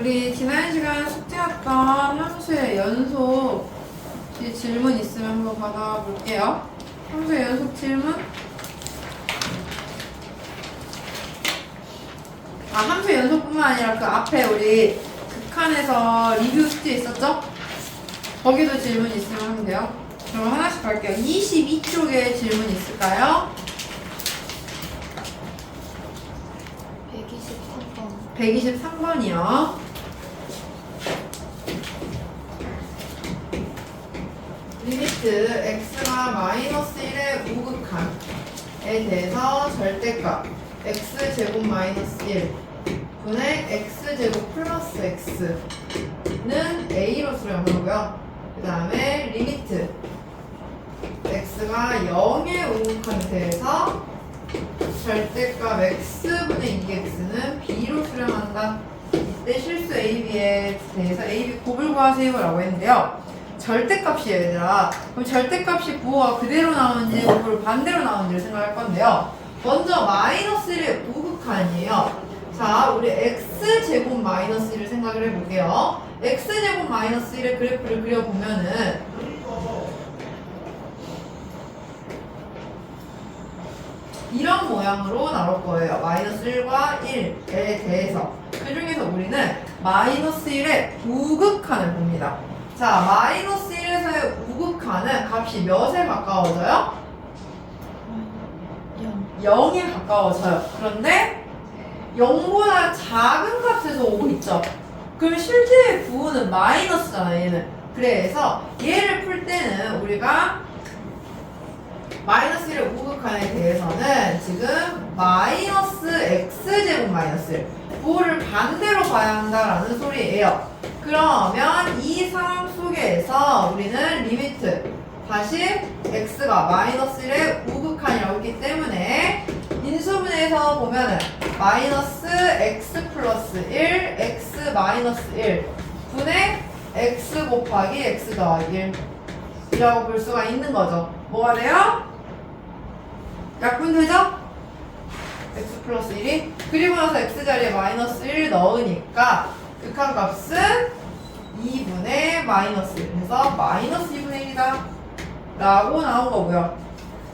우리 지난 시간 숙제했던 함수의 연속 질문 있으면 한번 받아볼게요. 함수의 연속 질문. 함수의 연속뿐만 아니라 그 앞에 우리 극한에서 리뷰 숙제 있었죠? 거기도 질문 있으면 하면 돼요. 그럼 하나씩 갈게요. 22쪽에 질문 있을까요? 123번이요. 리미트 x가 마이너스 1의 우극한에 대해서 절대값 x제곱 마이너스 1 분의 x제곱 플러스 x는 a로 수렴하고요. 그 다음에 리미트 x가 0의 우극한에 대해서 절대값 x분의 2x는 b로 수렴한다. 이때 실수 ab에 대해서 ab 곱을 구하세요 라고 했는데요. 절대값이에요 얘들아. 그럼 절대값이 부호가 그대로 나오는지 곱을 반대로 나오는지를 생각할 건데요. 먼저 마이너스 1의 우극한이에요. 자, 우리 x제곱 마이너스 1을 생각을 해볼게요. x제곱 마이너스 1의 그래프를 그려보면은 이런 모양으로 나올 거예요. 마이너스 1과 1에 대해서. 그 중에서 우리는 마이너스 1의 우극한을 봅니다. 자, 마이너스 1에서의 우극한은 값이 몇에 가까워져요? 0에 가까워져요. 그런데 0보다 작은 값에서 오고 있죠. 그럼 실제의 부호는 마이너스잖아요, 얘는. 그래서 얘를 풀 때는 우리가 마이너스 1의 우극한에 대해서는 지금 마이너스 x제곱 마이너스 1 부호를 반대로 봐야 한다라는 소리예요. 그러면 이 상황 속에서 우리는 리미트 다시 x가 마이너스 1의 우극한이라고 했기 때문에 인수분해에서 보면은 마이너스 x 플러스 1 x 마이너스 1 분의 x 곱하기 x 더하기 1이라고 볼 수가 있는 거죠. 뭐가 돼요? 약분되죠? x 플러스 1이 그리고 나서 x 자리에 마이너스 1 넣으니까 극한값은 2분의 마이너스 1 해서 마이너스 2분의 1이다 라고 나온 거고요.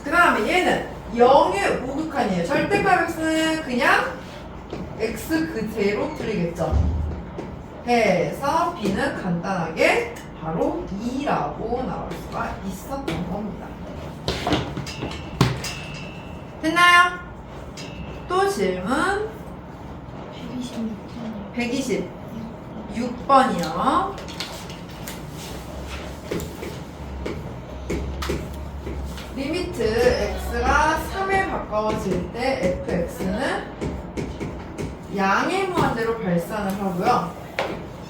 그 다음에 얘는 0의 우극한이에요. 절대값 x는 그냥 x 그대로 풀리겠죠. 해서 b는 간단하게 바로 2라고 나올 수가 있었던 겁니다. 됐나요? 또 질문 126번이요. 리미트 x가 3에 가까워질 때 fx는 양의 무한대로 발산을 하고요.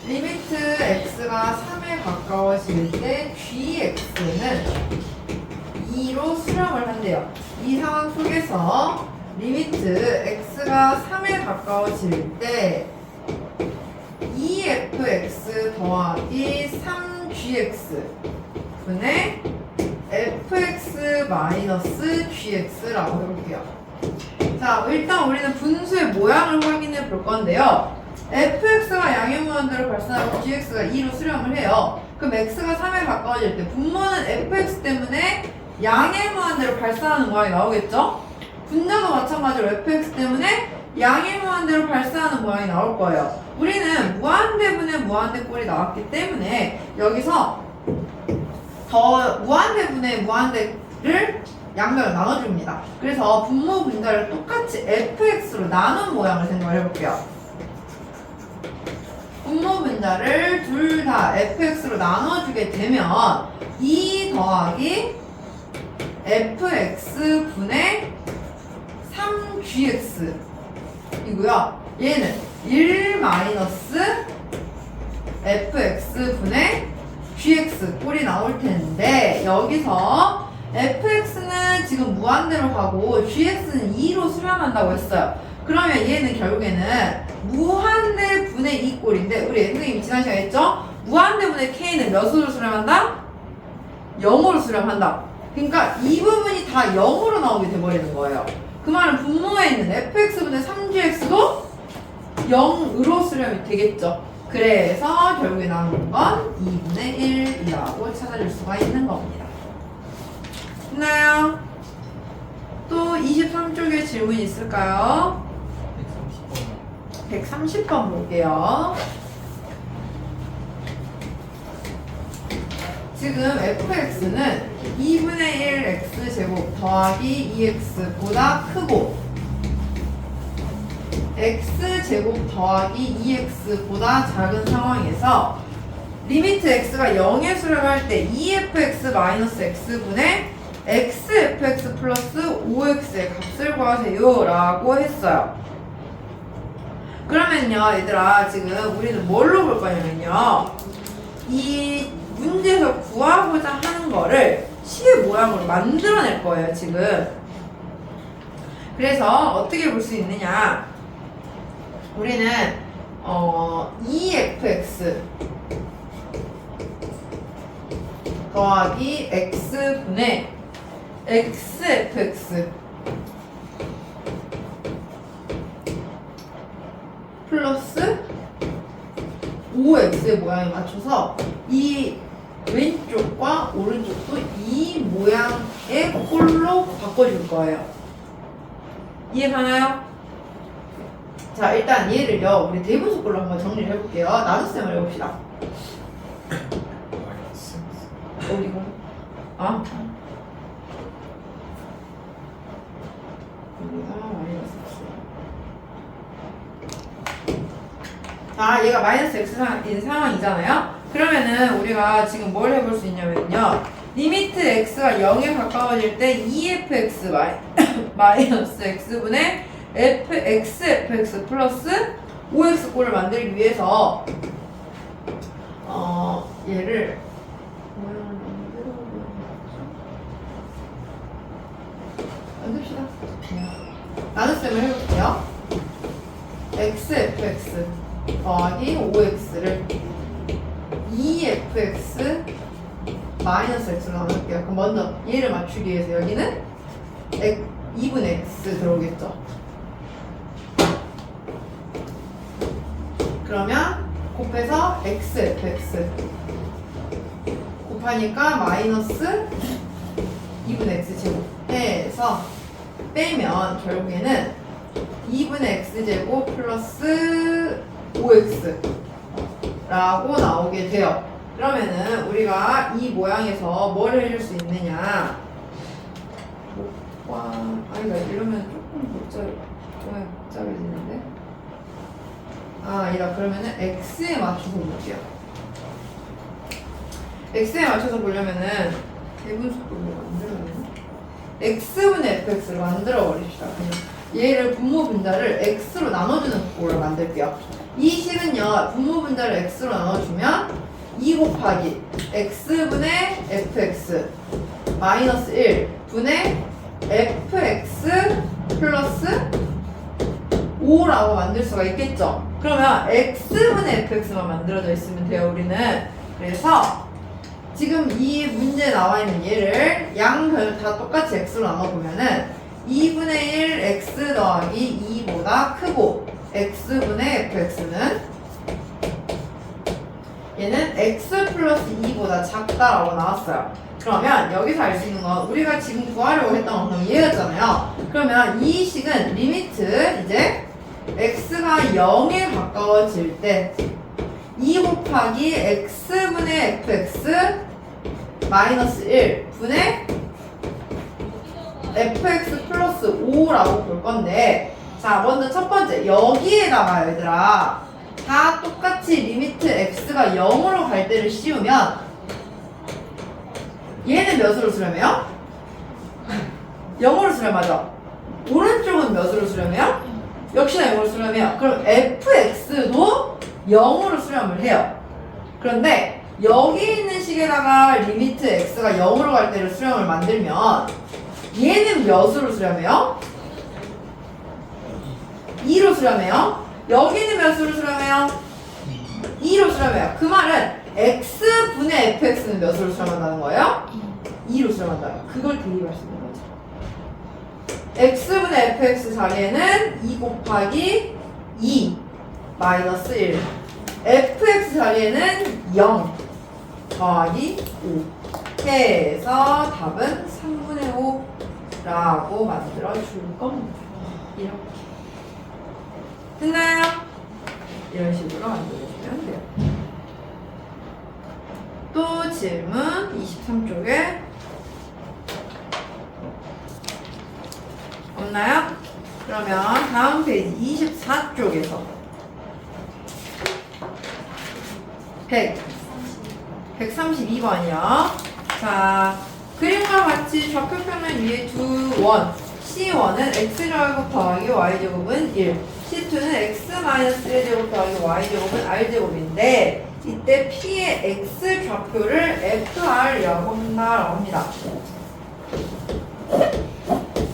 리미트 x가 3에 가까워질 때 gx는 2로 수렴을 한대요. 이 상황 속에서 리미트 x가 3에 가까워질 때 2fx 더하기 3gx 분의 fx 마이너스 gx라고 해볼게요. 자, 일단 우리는 분수의 모양을 확인해 볼 건데요. fx가 양의 무한대로 발산하고 gx가 2로 수렴을 해요. 그럼 x가 3에 가까워질 때 분모는 fx 때문에 양의 무한대로 발산하는 모양이 나오겠죠? 분자도 마찬가지로 fx 때문에 양의 무한대로 발산하는 모양이 나올 거예요. 우리는 무한대분의 무한대꼴이 나왔기 때문에 여기서 더 무한대분의 무한대를 양면을 나눠줍니다. 그래서 분모 분자를 똑같이 fx로 나눈 모양을 생각을 해볼게요. 분모 분자를 둘 다 fx로 나눠주게 되면 2 더하기 fx 분의 3gx 이고요. 얘는 1 마이너스 fx 분의 gx 꼴이 나올 텐데 여기서 fx는 지금 무한대로 가고 gx는 2로 수렴한다고 했어요. 그러면 얘는 결국에는 무한대 분의 2 꼴인데 우리 선생님이 지난 시간에 했죠? 무한대 분의 k는 몇으로 수렴한다? 0으로 수렴한다. 그러니까 이 부분이 다 0으로 나오게 돼버리는 거예요. 그 말은 분모에 있는 fx분의 3gx도 0으로 수렴이 되겠죠. 그래서 결국에 나오는 건 2분의 1이라고 찾아줄 수가 있는 겁니다. 됐나요? 또 23쪽에 질문 있을까요? 130번 볼게요. 지금 fx는 2분의 1 x제곱 더하기 2x보다 크고 x제곱 더하기 2x보다 작은 상황에서 리미트 x가 0에 수렴할 때 2fx-x분의 xfx 플러스 5x의 값을 구하세요 라고 했어요. 그러면요 얘들아 지금 우리는 뭘로 볼 거냐면요 이 문제에서 구하고자 하는 거를 식의 모양으로 만들어낼 거예요 지금. 그래서 어떻게 볼 수 있느냐, 우리는 2fx 더하기 x분의 xfx 플러스 5x의 모양에 맞춰서 이 왼쪽과 오른쪽도 이 모양의 꼴로 바꿔줄 거예요. 이해가나요? 자 일단 얘를요 우리 대분수꼴로 한번 정리를 해볼게요. 나눗셈을 해봅시다. 어디고? 아? 여기가 마이너스 x. 자 얘가 마이너스 x인 상황이잖아요. 그러면은 우리가 지금 뭘 해볼 수 있냐면요 리미트 x가 0에 가까워질 때 2fx 마이너스 x분의 xfx 플러스 5x 꼴을 만들기 위해서 얘를 만듭시다. 나눗셈을 해볼게요. xfx 더하기 5x를 2fx 마이너스 x로 나눌게요. 그럼 먼저 얘를 맞추기 위해서 여기는 2분의 x 들어오겠죠. 그러면 곱해서 xfx 곱하니까 마이너스 2분의 x제곱 해서 빼면 결국에는 2분의 x제곱 플러스 5x 라고 나오게 돼요. 그러면은 우리가 이 모양에서 뭘 해줄 수 있느냐, 아니다 이러면 조금 복잡해지는데 아니다. 그러면은 x에 맞춰서 볼게요. x에 맞춰서 보려면은 대분수꼴로 만들어야 되나? x분의 fx를 만들어 버립시다. 그냥 얘를 분모 분자를 x로 나눠주는 꼴을 만들게요. 이 식은요 분모 분자를 x로 나눠주면 2 곱하기 x분의 fx 마이너스 1 분의 fx 플러스 5라고 만들 수가 있겠죠. 그러면 x분의 fx만 만들어져 있으면 돼요 우리는. 그래서 지금 이 문제에 나와 있는 얘를 양변을 다 똑같이 x로 나눠보면은 2분의 1 x 더하기 2보다 크고 x분의 fx는 얘는 x 플러스 2보다 작다라고 나왔어요. 그러면 여기서 알 수 있는 건 우리가 지금 구하려고 했던 건 얘였잖아요. 그러면 이 식은 리미트 이제 x가 0에 가까워질 때 2 곱하기 x분의 fx 마이너스 1 분의 fx 플러스 5라고 볼 건데, 자 먼저 첫 번째 여기에다가 얘들아 다 똑같이 리미트 x가 0으로 갈 때를 씌우면 얘는 몇으로 수렴해요? 0으로 수렴하죠. 오른쪽은 몇으로 수렴해요? 역시나 0으로 수렴해요. 그럼 fx도 0으로 수렴을 해요. 그런데 여기 있는 식에다가 리미트 x가 0으로 갈 때를 수렴을 만들면 얘는 몇으로 수렴해요? 2로 수렴해요. 여기는 몇으로 수렴해요? 2로 수렴해요. 그 말은 x분의 fx는 몇으로 수렴한다는 거예요? 2로 수렴한다는 거예요. 그걸 대입할 수 있는 거죠. x분의 fx 자리에는 2 곱하기 2 마이너스 1 fx 자리에는 0 더하기 5 해서 답은 3분의 5라고 만들어 줄 겁니다. 이렇게 됐나요? 이런 식으로 만들어주면 돼요. 또 질문 23쪽에 없나요? 그러면 다음 페이지 24쪽에서 132번이요. 자, 그림과 같이 좌표평면 위에 두 원 C1은 X제곱 더하기 Y제곱은 1 C2는 X-1제곱 더하기 Y제곱은 R제곱인데 이때 P의 X 좌표를 FR이라고 한다라고 합니다.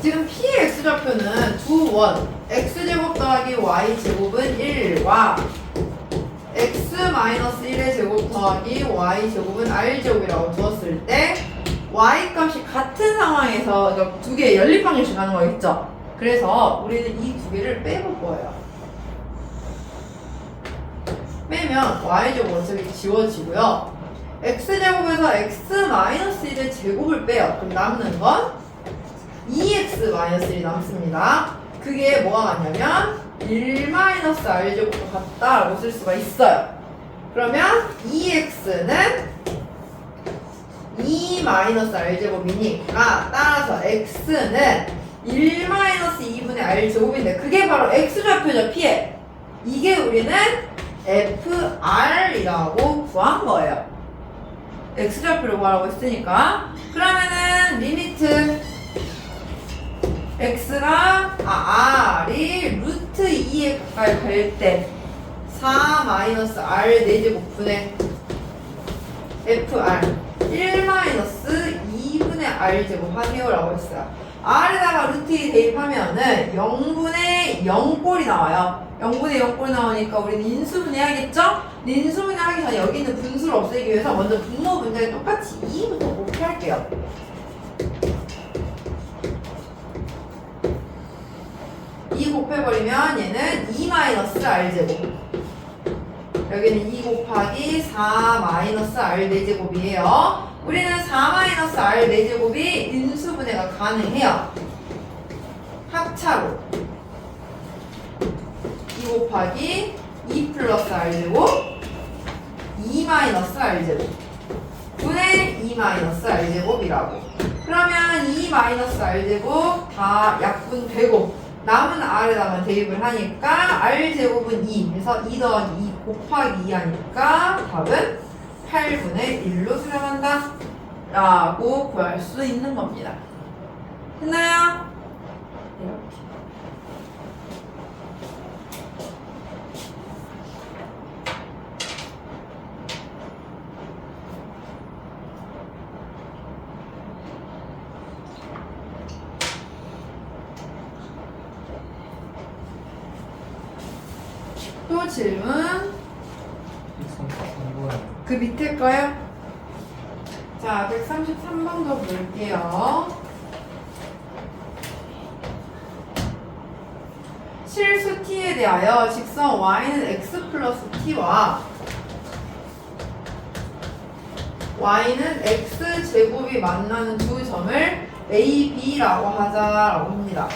지금 P의 X좌표는 두 원 X제곱 더하기 Y제곱은 1과 X-1의 제곱 더하기 Y제곱은 R제곱이라고 두었을 때 Y 값이 같은 상황에서 두 개의 연립방정식 하는 거겠죠? 그래서 우리는 이 두 개를 빼볼 거예요. 빼면 Y제곱 어차피 지워지고요. X제곱에서 X-1의 제곱을 빼요. 그럼 남는 건 2X-1이 남습니다. 그게 뭐가 같냐면 1-R제곱과 같다라고 쓸 수가 있어요. 그러면 2X는 2-R제곱이니까 따라서 X는 1-2분의 R제곱인데 그게 바로 X좌표죠. P에 이게 우리는 FR이라고 구한 거예요. X좌표를 구하라고 했으니까 그러면은 리미트 X가 R이 루트 2에 가까이 갈 때 4-R 4제곱분의 FR 1-2분의 R제곱 하세요 라고 했어요. R에다가 루트 2 대입하면은 0분의 0꼴이 나와요. 0분의 0꼴 나오니까 우리는 인수분해 해야겠죠? 인수분해 하기 전에 여기 있는 분수를 없애기 위해서 먼저 분모 분자에 똑같이 2부터 곱할게요. 곱해버리면 얘는 2-R제곱 여기는 2 곱하기 4-R4제곱이에요. 우리는 4-R4제곱이 인수분해가 가능해요. 합차로 2 곱하기 2 플러스 R제곱 2-R제곱 분의 2-R제곱이라고. 그러면 2-R제곱 다 약분되고 남은 R에다가 대입을 하니까 R제곱은 2 그래서 2 더하기 2 곱하기 2 하니까 답은 8분의 1로 수렴한다 라고 구할 수 있는 겁니다. 됐나요? 이렇게 또 질문 그 밑에 거요? 자 133번도 볼게요. 실수 t에 대하여 직선 y는 x 플러스 t와 y는 x 제곱이 만나는 두 점을 a, b라고 하자라고 합니다.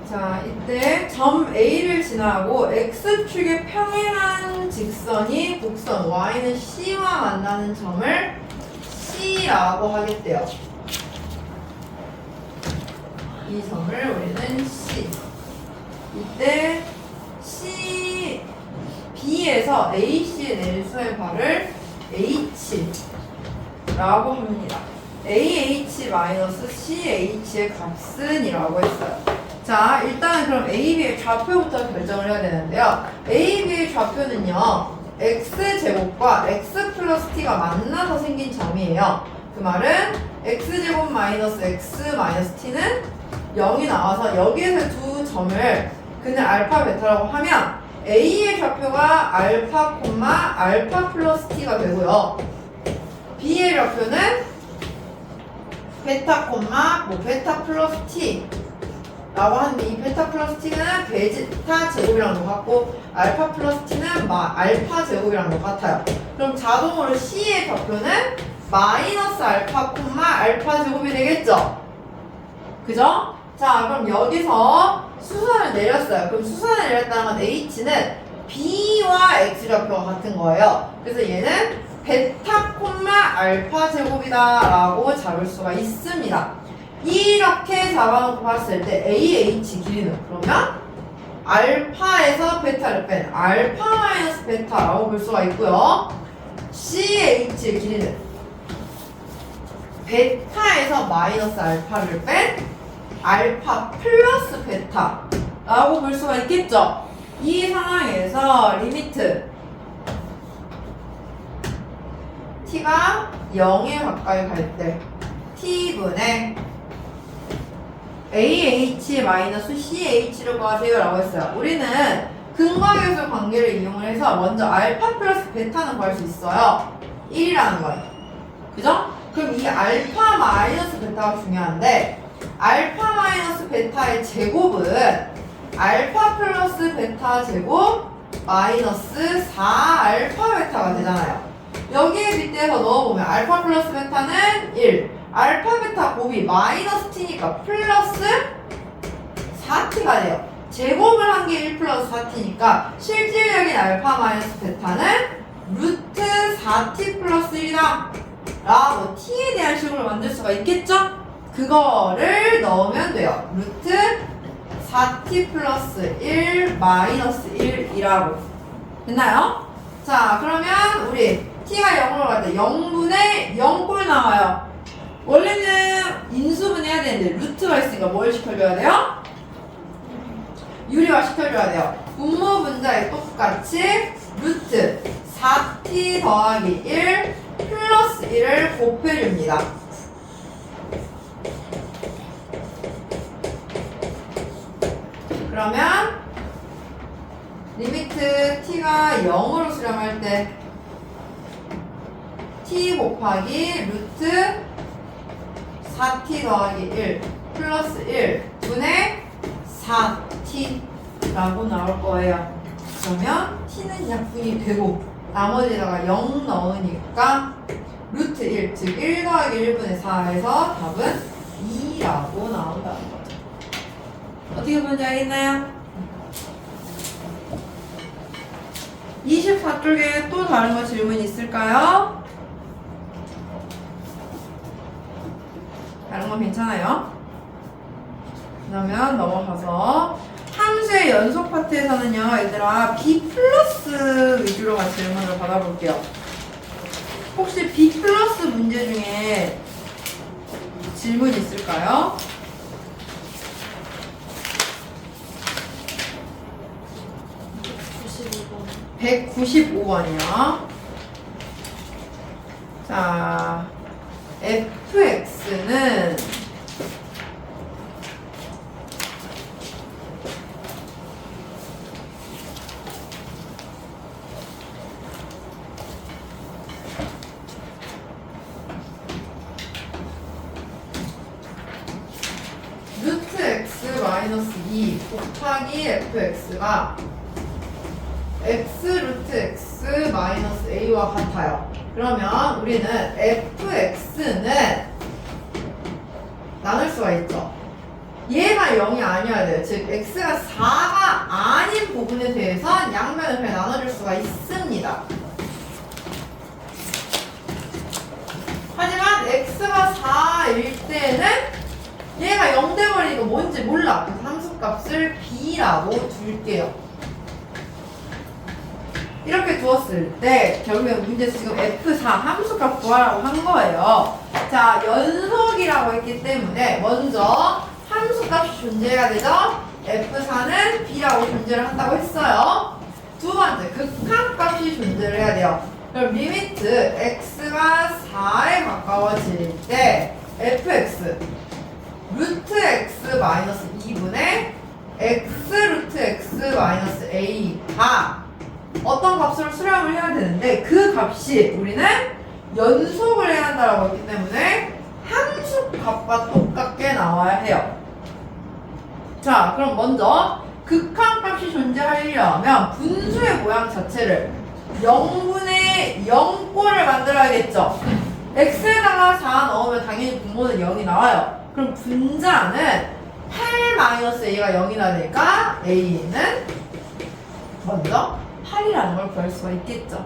자, 이때 점 A를 지나고 X축에 평행한 직선이 곡선 Y는 C와 만나는 점을 C라고 하겠대요. 이 점을 우리는 C. 이때 C, B에서 AC의 내수의 발을 H라고 합니다. AH-CH의 값은 이라고 했어요. 자, 일단은 그럼 AB의 좌표부터 결정을 해야 되는데요. AB의 좌표는요, x제곱과 x 플러스 t가 만나서 생긴 점이에요. 그 말은 x제곱 마이너스 x 마이너스 t는 0이 나와서 여기에서 두 점을 그냥 알파 베타라고 하면 A의 좌표가 알파 콤마 알파 플러스 t가 되고요. B의 좌표는 베타 콤마 베타 플러스 t 라고 하는데 이 베타 플러스 t는 베타 제곱이랑 똑같고 알파 플러스 t는 알파 제곱이랑 똑같아요. 그럼 자동으로 C의 좌표는 마이너스 알파 콤마 알파 제곱이 되겠죠? 그죠? 자, 그럼 여기서 수선을 내렸어요. 그럼 수선을 내렸다는 건 H는 B와 X 좌표가 같은 거예요. 그래서 얘는 베타 콤마 알파 제곱이다 라고 잡을 수가 있습니다. 이렇게 잡아놓고 봤을 때 AH 길이는 그러면 알파에서 베타를 뺀 알파 마이너스 베타라고 볼 수가 있고요. CH의 길이는 베타에서 마이너스 알파를 뺀 알파 플러스 베타라고 볼 수가 있겠죠. 이 상황에서 리미트 t가 0에 가까이 갈 때 t분의 AH-CH를 구하세요 라고 했어요. 우리는 근과계수 관계를 이용을 해서 먼저 알파 플러스 베타는 구할 수 있어요. 1이라는 거예요. 그죠? 그럼 이 알파 마이너스 베타가 중요한데 알파 마이너스 베타의 제곱은 알파 플러스 베타 제곱 마이너스 4알파 베타가 되잖아요. 여기에 빗대서 넣어보면 알파 플러스 베타는 1, 알파 베타 곱이 마이너스 t니까 플러스 4t가 돼요. 제곱을 한 게 1 플러스 4t니까 실질적인 알파 마이너스 베타는 루트 4t 플러스 1이다 라고 t에 대한 식으로 만들 수가 있겠죠? 그거를 넣으면 돼요. 루트 4t 플러스 1 마이너스 1이라고 됐나요? 자, 그러면 우리 t가 0으로 갈 때 0분의 0꼴 나와요. 원래는 인수분 해야 되는데 루트가 있으니까 뭘 시켜줘야 돼요? 유리화 시켜줘야 돼요. 분모 분자에 똑같이 루트 4t 더하기 1 플러스 1을 곱해줍니다. 그러면 리미트 t가 0으로 수렴할 때 t 곱하기 루트 4t 더하기 1 플러스 1 분의 4t라고 나올 거예요. 그러면 t는 약분이 되고 나머지다가 0 넣으니까 루트 1, 즉 1 더하기 1분의 4에서 답은 2라고 나온다는 거죠. 어떻게 보는지 알겠나요? 24쪽에 또 다른 거 질문 있을까요? 다른 건 괜찮아요? 그러면 넘어가서 함수의 연속 파트에서는요, 얘들아 B 플러스 위주로 같이 질문을 받아볼게요. 혹시 B 플러스 문제 중에 질문 있을까요? 195번이요. 자, fx는 루트 x 마이너스 2 곱하기 fx가 x 루트 x 마이너스 a와 같아요. 그러면 우리는 fx는 나눌 수가 있죠. 얘가 0이 아니어야 돼요. 즉 x가 4가 아닌 부분에 대해서 양면을 그냥 나눠줄 수가 있습니다. 하지만 x가 4일 때는 얘가 0 돼버리니까 뭔지 몰라. 그래서 함수값을 b라고 둘게요. 이렇게 두었을 때 결국에 문제에서 지금 F4 함수값 구하라고 한 거예요. 자, 연속이라고 했기 때문에 먼저 함수값이 존재해야 되죠? F4는 B라고 존재를 한다고 했어요. 두 번째, 극한값이 존재를 해야 돼요. 그럼 리미트 x가 4에 가까워질 때 fx 루트 x 마이너스 2분의 x 루트 x 마이너스 a가 어떤 값으로 수렴을 해야 되는데 그 값이 우리는 연속을 해야 한다고 했기 때문에 함수 값과 똑같게 나와야 해요. 자, 그럼 먼저 극한값이 존재하려면 분수의 모양 자체를 0분의 0꼴을 만들어야겠죠. x에다가 4 넣으면 당연히 분모는 0이 나와요. 그럼 분자는 8-a가 0이 나니까 a는 먼저 8이라는 걸 구할 수가 있겠죠.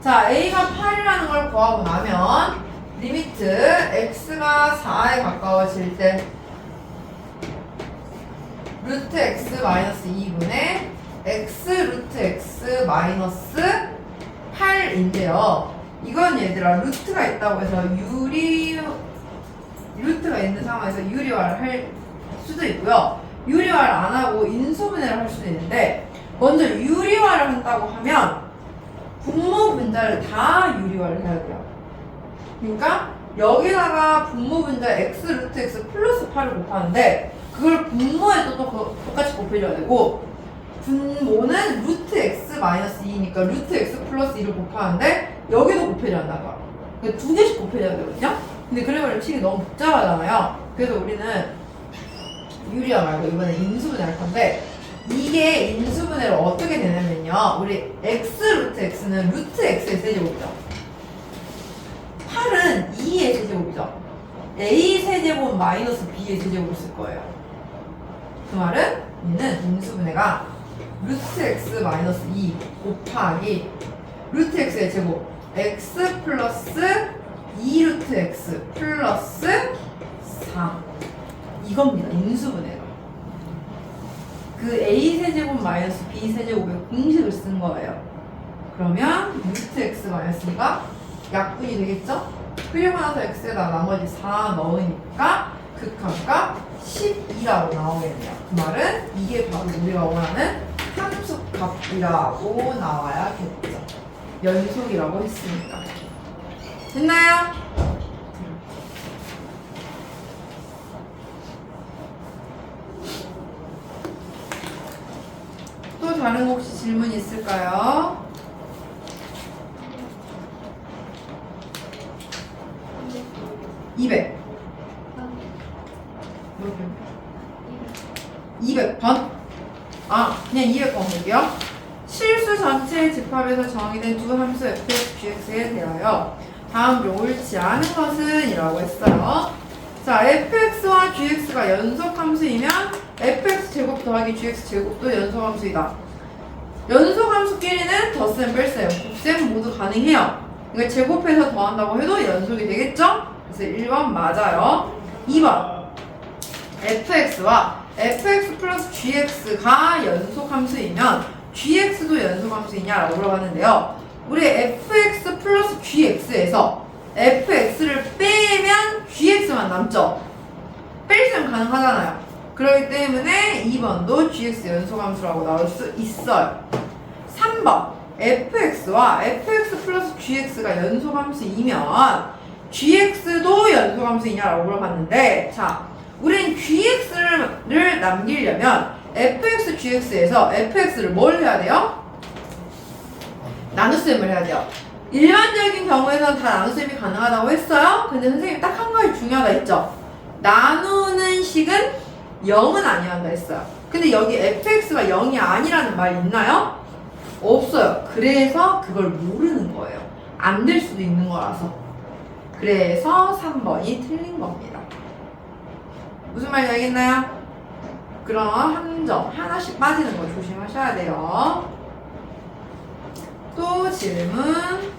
자, a가 8이라는 걸 구하고 나면 리미트 x가 4에 가까워질 때 루트 x 마이너스 2분의 x 루트 x 마이너스 8인데요. 이건 얘들아 루트가 있다고 해서 루트가 있는 상황에서 유리화를 할 수도 있고요. 유리화를 안 하고 인수분해를 할 수도 있는데 먼저 유리화를 한다고 하면 분모 분자를 다 유리화를 해야 돼요. 그러니까 여기다가 분모 분자 x 루트 x 플러스 8을 곱하는데 그걸 분모에도 또 똑같이 곱해줘야 되고 분모는 루트 x 마이너스 2니까 루트 x 플러스 2를 곱하는데 여기도 곱해줘야 한다고. 그러니까 두 개씩 곱해줘야 되거든요. 근데 그래버리면 식이 너무 복잡하잖아요. 그래서 우리는 유리화 말고 이번에 인수분해 할 건데 이게 인수분해로 어떻게 되냐면요. 우리 x 루트 x는 루트 x의 세제곱이죠. 8은 2의 세제곱이죠. a 세제곱 마이너스 b의 세제곱을 쓸 거예요. 그 말은 얘는 인수분해가 루트 x 마이너스 2 곱하기 루트 x의 제곱 x 플러스 2 루트 x 플러스 4 이겁니다. 인수분해가 그 a 세제곱 마이너스 b 세제곱의 공식을 쓴 거예요. 그러면 루트 x 마이너스 2가 약분이 되겠죠? 그리고 나서 x에다 나머지 4 넣으니까 극한값 12라고 나오겠네요. 그 말은 이게 바로 우리가 원하는 함수값이라고 나와야겠죠. 연속이라고 했으니까. 됐나요? 또 다른 혹시 질문 있을까요? (200) 200번? 그냥 200번 볼게요. 실수 전체의 집합에서 정의된 두 함수 fx, gx에 대하여 다음 중 옳지 않은 것은? 이라고 했어요. 자, fx와 gx가 연속함수이면 fx 제곱 더하기 gx 제곱도 연속함수이다. 연속함수끼리는 덧셈, 뺄셈, 곱셈 모두 가능해요. 그러니까 제곱해서 더한다고 해도 연속이 되겠죠? 그래서 1번 맞아요. 2번 fx와 fx 플러스 gx가 연속함수이면 gx도 연속함수이냐라고 물어봤는데요. 우리 fx 플러스 gx에서 fx를 빼면 gx만 남죠. 뺄셈 가능하잖아요. 그렇기 때문에 2번도 gx 연속함수라고 나올 수 있어요. 3번 fx와 fx 플러스 gx가 연속함수이면 gx도 연속함수이냐라고 물어봤는데 자, 우린 gx를 남기려면 fx, gx에서 fx를 뭘 해야 돼요? 나눗셈을 해야 돼요. 일반적인 경우에는 다 나눗셈이 가능하다고 했어요. 근데 선생님이 딱 한 가지 중요하다 했죠. 나누는 식은 0은 아니어야 한다 했어요. 근데 여기 fx가 0이 아니라는 말 있나요? 없어요. 그래서 그걸 모르는 거예요. 안 될 수도 있는 거라서. 그래서 3번이 틀린 겁니다. 무슨 말인지 알겠나요? 그럼 함정 하나씩 빠지는 거 조심하셔야 돼요. 또 질문.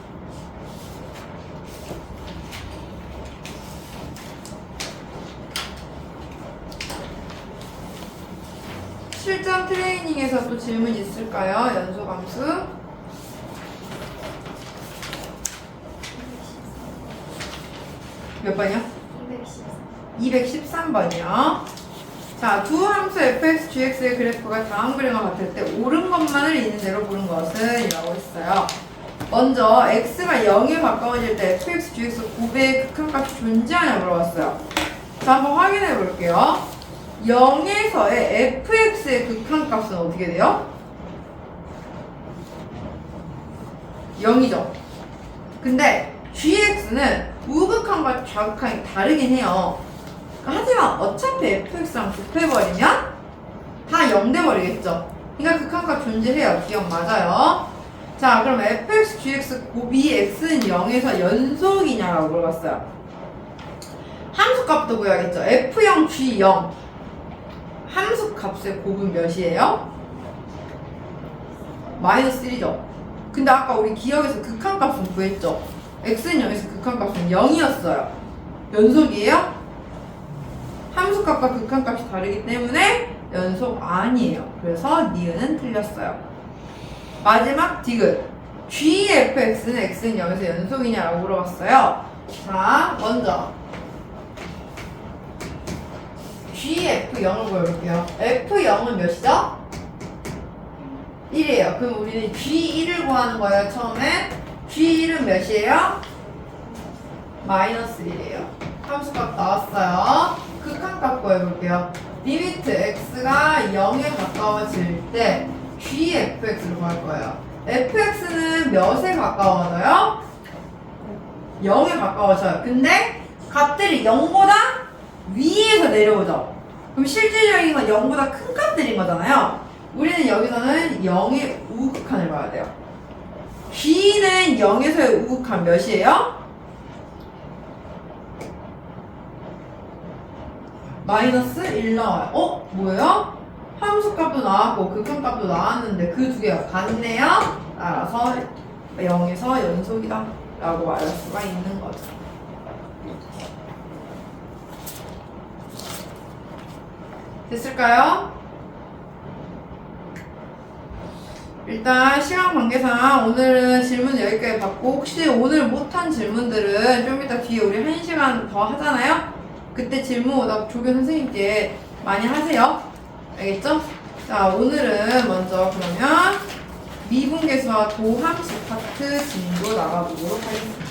실전 트레이닝에서 또 질문 있을까요? 연속함수. 몇 번이요? 213번이요. 자, 두 함수 fx, gx의 그래프가 다음 그림과 같을 때 옳은 것만을 있는 대로 보는 것은 이라고 했어요. 먼저 x가 0에 가까워질 때 fx, gx 곱의 극한값이 존재하냐 물어봤어요. 자, 한번 확인해 볼게요. 0에서의 fx의 극한값은 어떻게 돼요? 0이죠. 근데 gx는 우극한과 좌극한이 다르긴 해요. 하지만 어차피 fx랑 곱해버리면 다 0 돼버리겠죠. 그러니까 극한값 존재해요. 기억 맞아요. 자, 그럼 fx, gx 곱이 x는 0에서 연속이냐라고 물어봤어요. 함수값도 구해야겠죠. f0, g0 함수값의 곱은 몇이에요? 마이너스 1이죠. 근데 아까 우리 기억에서 극한값은 구했죠. x는 0에서 극한값은 0이었어요. 연속이에요? 함수값과 극한값이 다르기 때문에 연속 아니에요. 그래서 니은은 틀렸어요. 마지막 디귿. gfx는 x는 0에서 연속이냐라고 물어봤어요. 자, 먼저 gf0을 보여볼게요. f0은 몇이죠? 1이에요. 그럼 우리는 g1을 구하는 거예요. 처음에 g1은 몇이에요? 마이너스 1이에요. 함수값 나왔어요. 극한값 구해볼게요. 리미트 x가 0에 가까워질 때 gfx로 구할 거예요. fx는 몇에 가까워져요? 0에 가까워져요. 근데 값들이 0보다 위에서 내려오죠. 그럼 실질적인 건 0보다 큰 값들인 거잖아요. 우리는 여기서는 0의 우극한을 봐야 돼요. g는 0에서의 우극한 몇이에요? 마이너스 1 나와요. 뭐예요? 함수값도 나왔고 극한값도 나왔는데 그 두 개가 같네요. 따라서 0에서 연속이다 라고 말할 수가 있는 거죠. 됐을까요? 일단 시간 관계상 오늘은 질문 여기까지 받고, 혹시 오늘 못한 질문들은 좀 이따 뒤에 우리 1시간 더 하잖아요? 그때 질문 오다 조교 선생님께 많이 하세요. 알겠죠? 자, 오늘은 먼저 그러면 미분계수와 도함수 파트 진도 나가보도록 하겠습니다.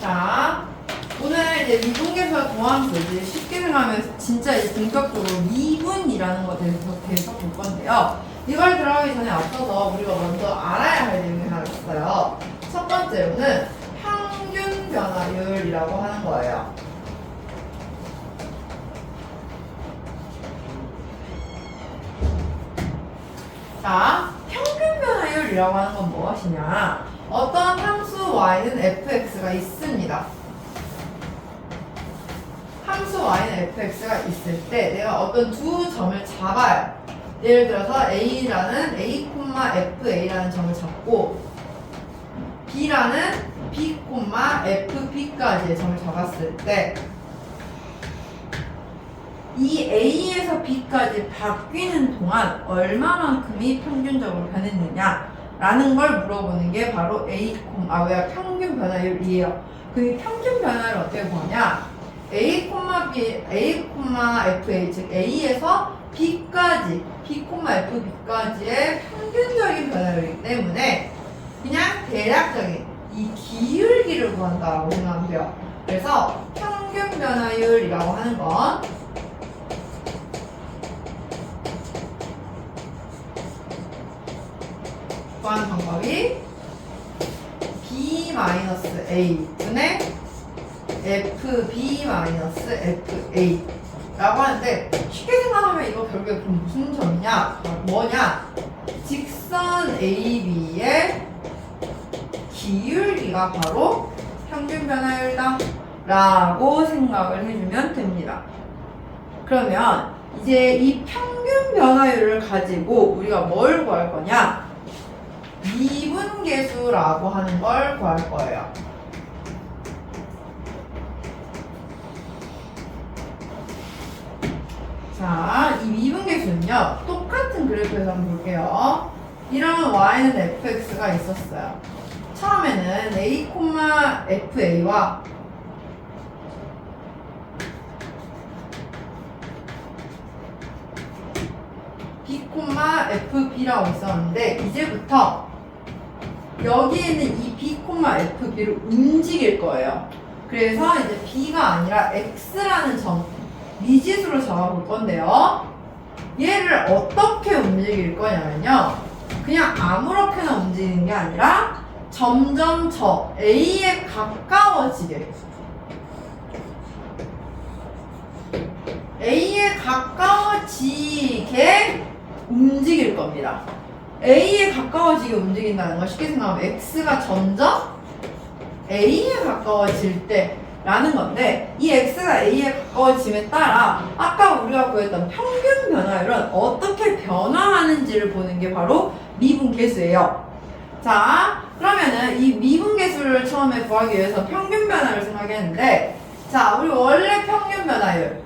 자, 오늘 이제 미분계수와 도함수, 이제 쉽게 생각하면 진짜 이제 본격적으로 미분이라는 것에 대해서 볼 건데요. 이걸 들어가기 전에 앞서서 우리가 먼저 알아야 할 내용이 하나 있어요. 첫 번째로는 평균 변화율이라고 하는 거예요. 자, 평균 변화율이라고 하는 건 무엇이냐? 어떤 함수 y는 fx가 있습니다. 함수 y는 fx가 있을 때 내가 어떤 두 점을 잡아요. 예를 들어서 a라는 a, fa라는 점을 잡고 b라는 b, fb까지의 점을 잡았을 때 이 a에서 b까지 바뀌는 동안 얼마만큼이 평균적으로 변했느냐 라는 걸 물어보는 게 바로 평균 변화율이에요. 그 평균 변화를 어떻게 구하냐? a, fa, 즉 a에서 b까지, b, fb까지의 평균적인 변화율이기 때문에 그냥 대략적인 이 기울기를 구한다고 생각하면 돼요. 그래서 평균 변화율이라고 하는 건 구하는 방법이 b-a 분의 fb-fa 라고 하는데, 쉽게 생각하면 이거 결국에 그럼 무슨 점이냐? 뭐냐? 직선 AB의 기울기가 바로 평균 변화율이다 라고 생각을 해주면 됩니다. 그러면 이제 이 평균 변화율을 가지고 우리가 뭘 구할 거냐? 미분계수라고 하는 걸 구할 거예요. 자, 이 미분계수는요, 똑같은 그래프에서 한번 볼게요. 이런 y는 fx가 있었어요. 처음에는 a, fa와 b, fb라고 있었는데 이제부터 여기에 있는 이 b, fb를 움직일 거예요. 그래서 이제 b가 아니라 x라는 점, 미지수로 적어볼 건데요. 얘를 어떻게 움직일 거냐면요. 그냥 아무렇게나 움직이는 게 아니라 점점 저 A에 가까워지게 움직일 겁니다. A에 가까워지게 움직인다는 걸 쉽게 생각하면 X가 점점 A에 가까워질 때 라는 건데, 이 x가 a에 가까워짐에 따라 아까 우리가 구했던 평균 변화율은 어떻게 변화하는지를 보는 게 바로 미분계수예요. 자, 그러면은 이 미분계수를 처음에 구하기 위해서 평균 변화율을 생각했는데, 자, 우리 원래 평균 변화율은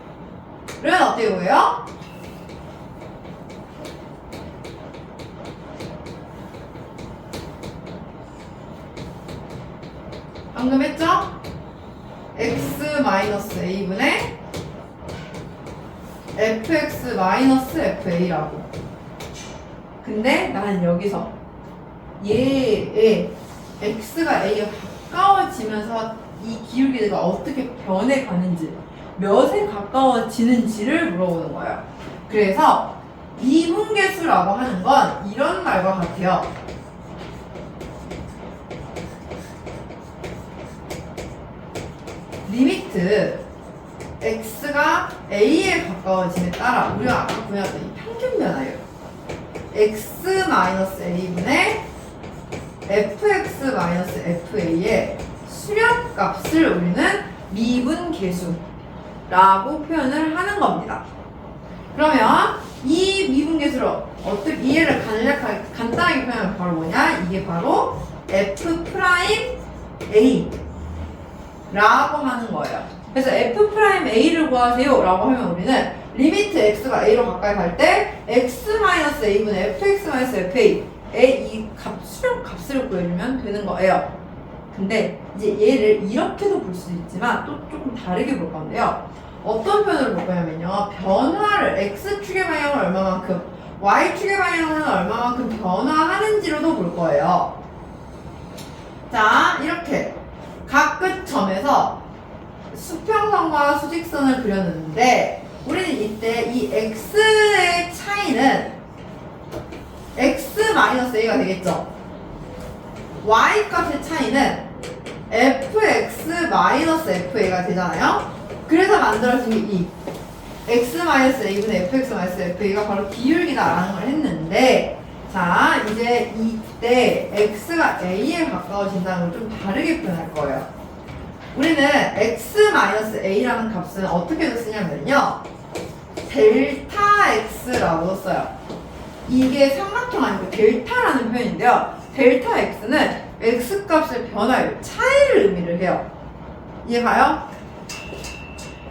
어떻게 구해요? 방금 했죠? x-a분의 fx-fa라고. 근데 나는 여기서 얘의 x가 a에 가까워지면서 이 기울기가 어떻게 변해가는지, 몇에 가까워지는지를 물어보는 거예요. 그래서 미분계수라고 하는 건 이런 말과 같아요. 리미트 x가 a에 가까워짐에 따라 우리가 아까 구했던 이 평균 변화율 x-a분의 fx-fa의 수렴값을 우리는 미분계수라고 표현을 하는 겁니다. 그러면 이 미분계수를 어떻게 이해를 간단하게 표현하면 바로 뭐냐? 이게 바로 f'A 라고 하는 거예요. 그래서 f'A를 구하세요 라고 하면 우리는 리미트 x가 a로 가까이 갈 때 x-a분의 fx-fa의 이 수렴값을 구해주면 되는 거예요. 근데 이제 얘를 이렇게도 볼 수 있지만 또 조금 다르게 볼 건데요. 어떤 표현으로 볼 거냐면요. 변화를 x축의 방향을 얼마만큼, y축의 방향으로는 얼마만큼 변화하는지로도 볼 거예요. 자, 이렇게 각 끝점에서 수평선과 수직선을 그려놓는데 우리는 이때 이 x의 차이는 x-a가 되겠죠. y 값의 차이는 fx-fa가 되잖아요. 그래서 만들어진 게 이 x-a분의 fx-fa가 바로 기울기다라는 걸 했는데, 자, 이제 이때 x가 a에 가까워진다는 걸 좀 다르게 표현할 거예요. 우리는 x-a라는 값은 어떻게 쓰냐면요. 델타 x라고 써요. 이게 삼각형 아니고 델타라는 표현인데요. 델타 x는 x값의 변화율, 차이를 의미를 해요. 이해가요?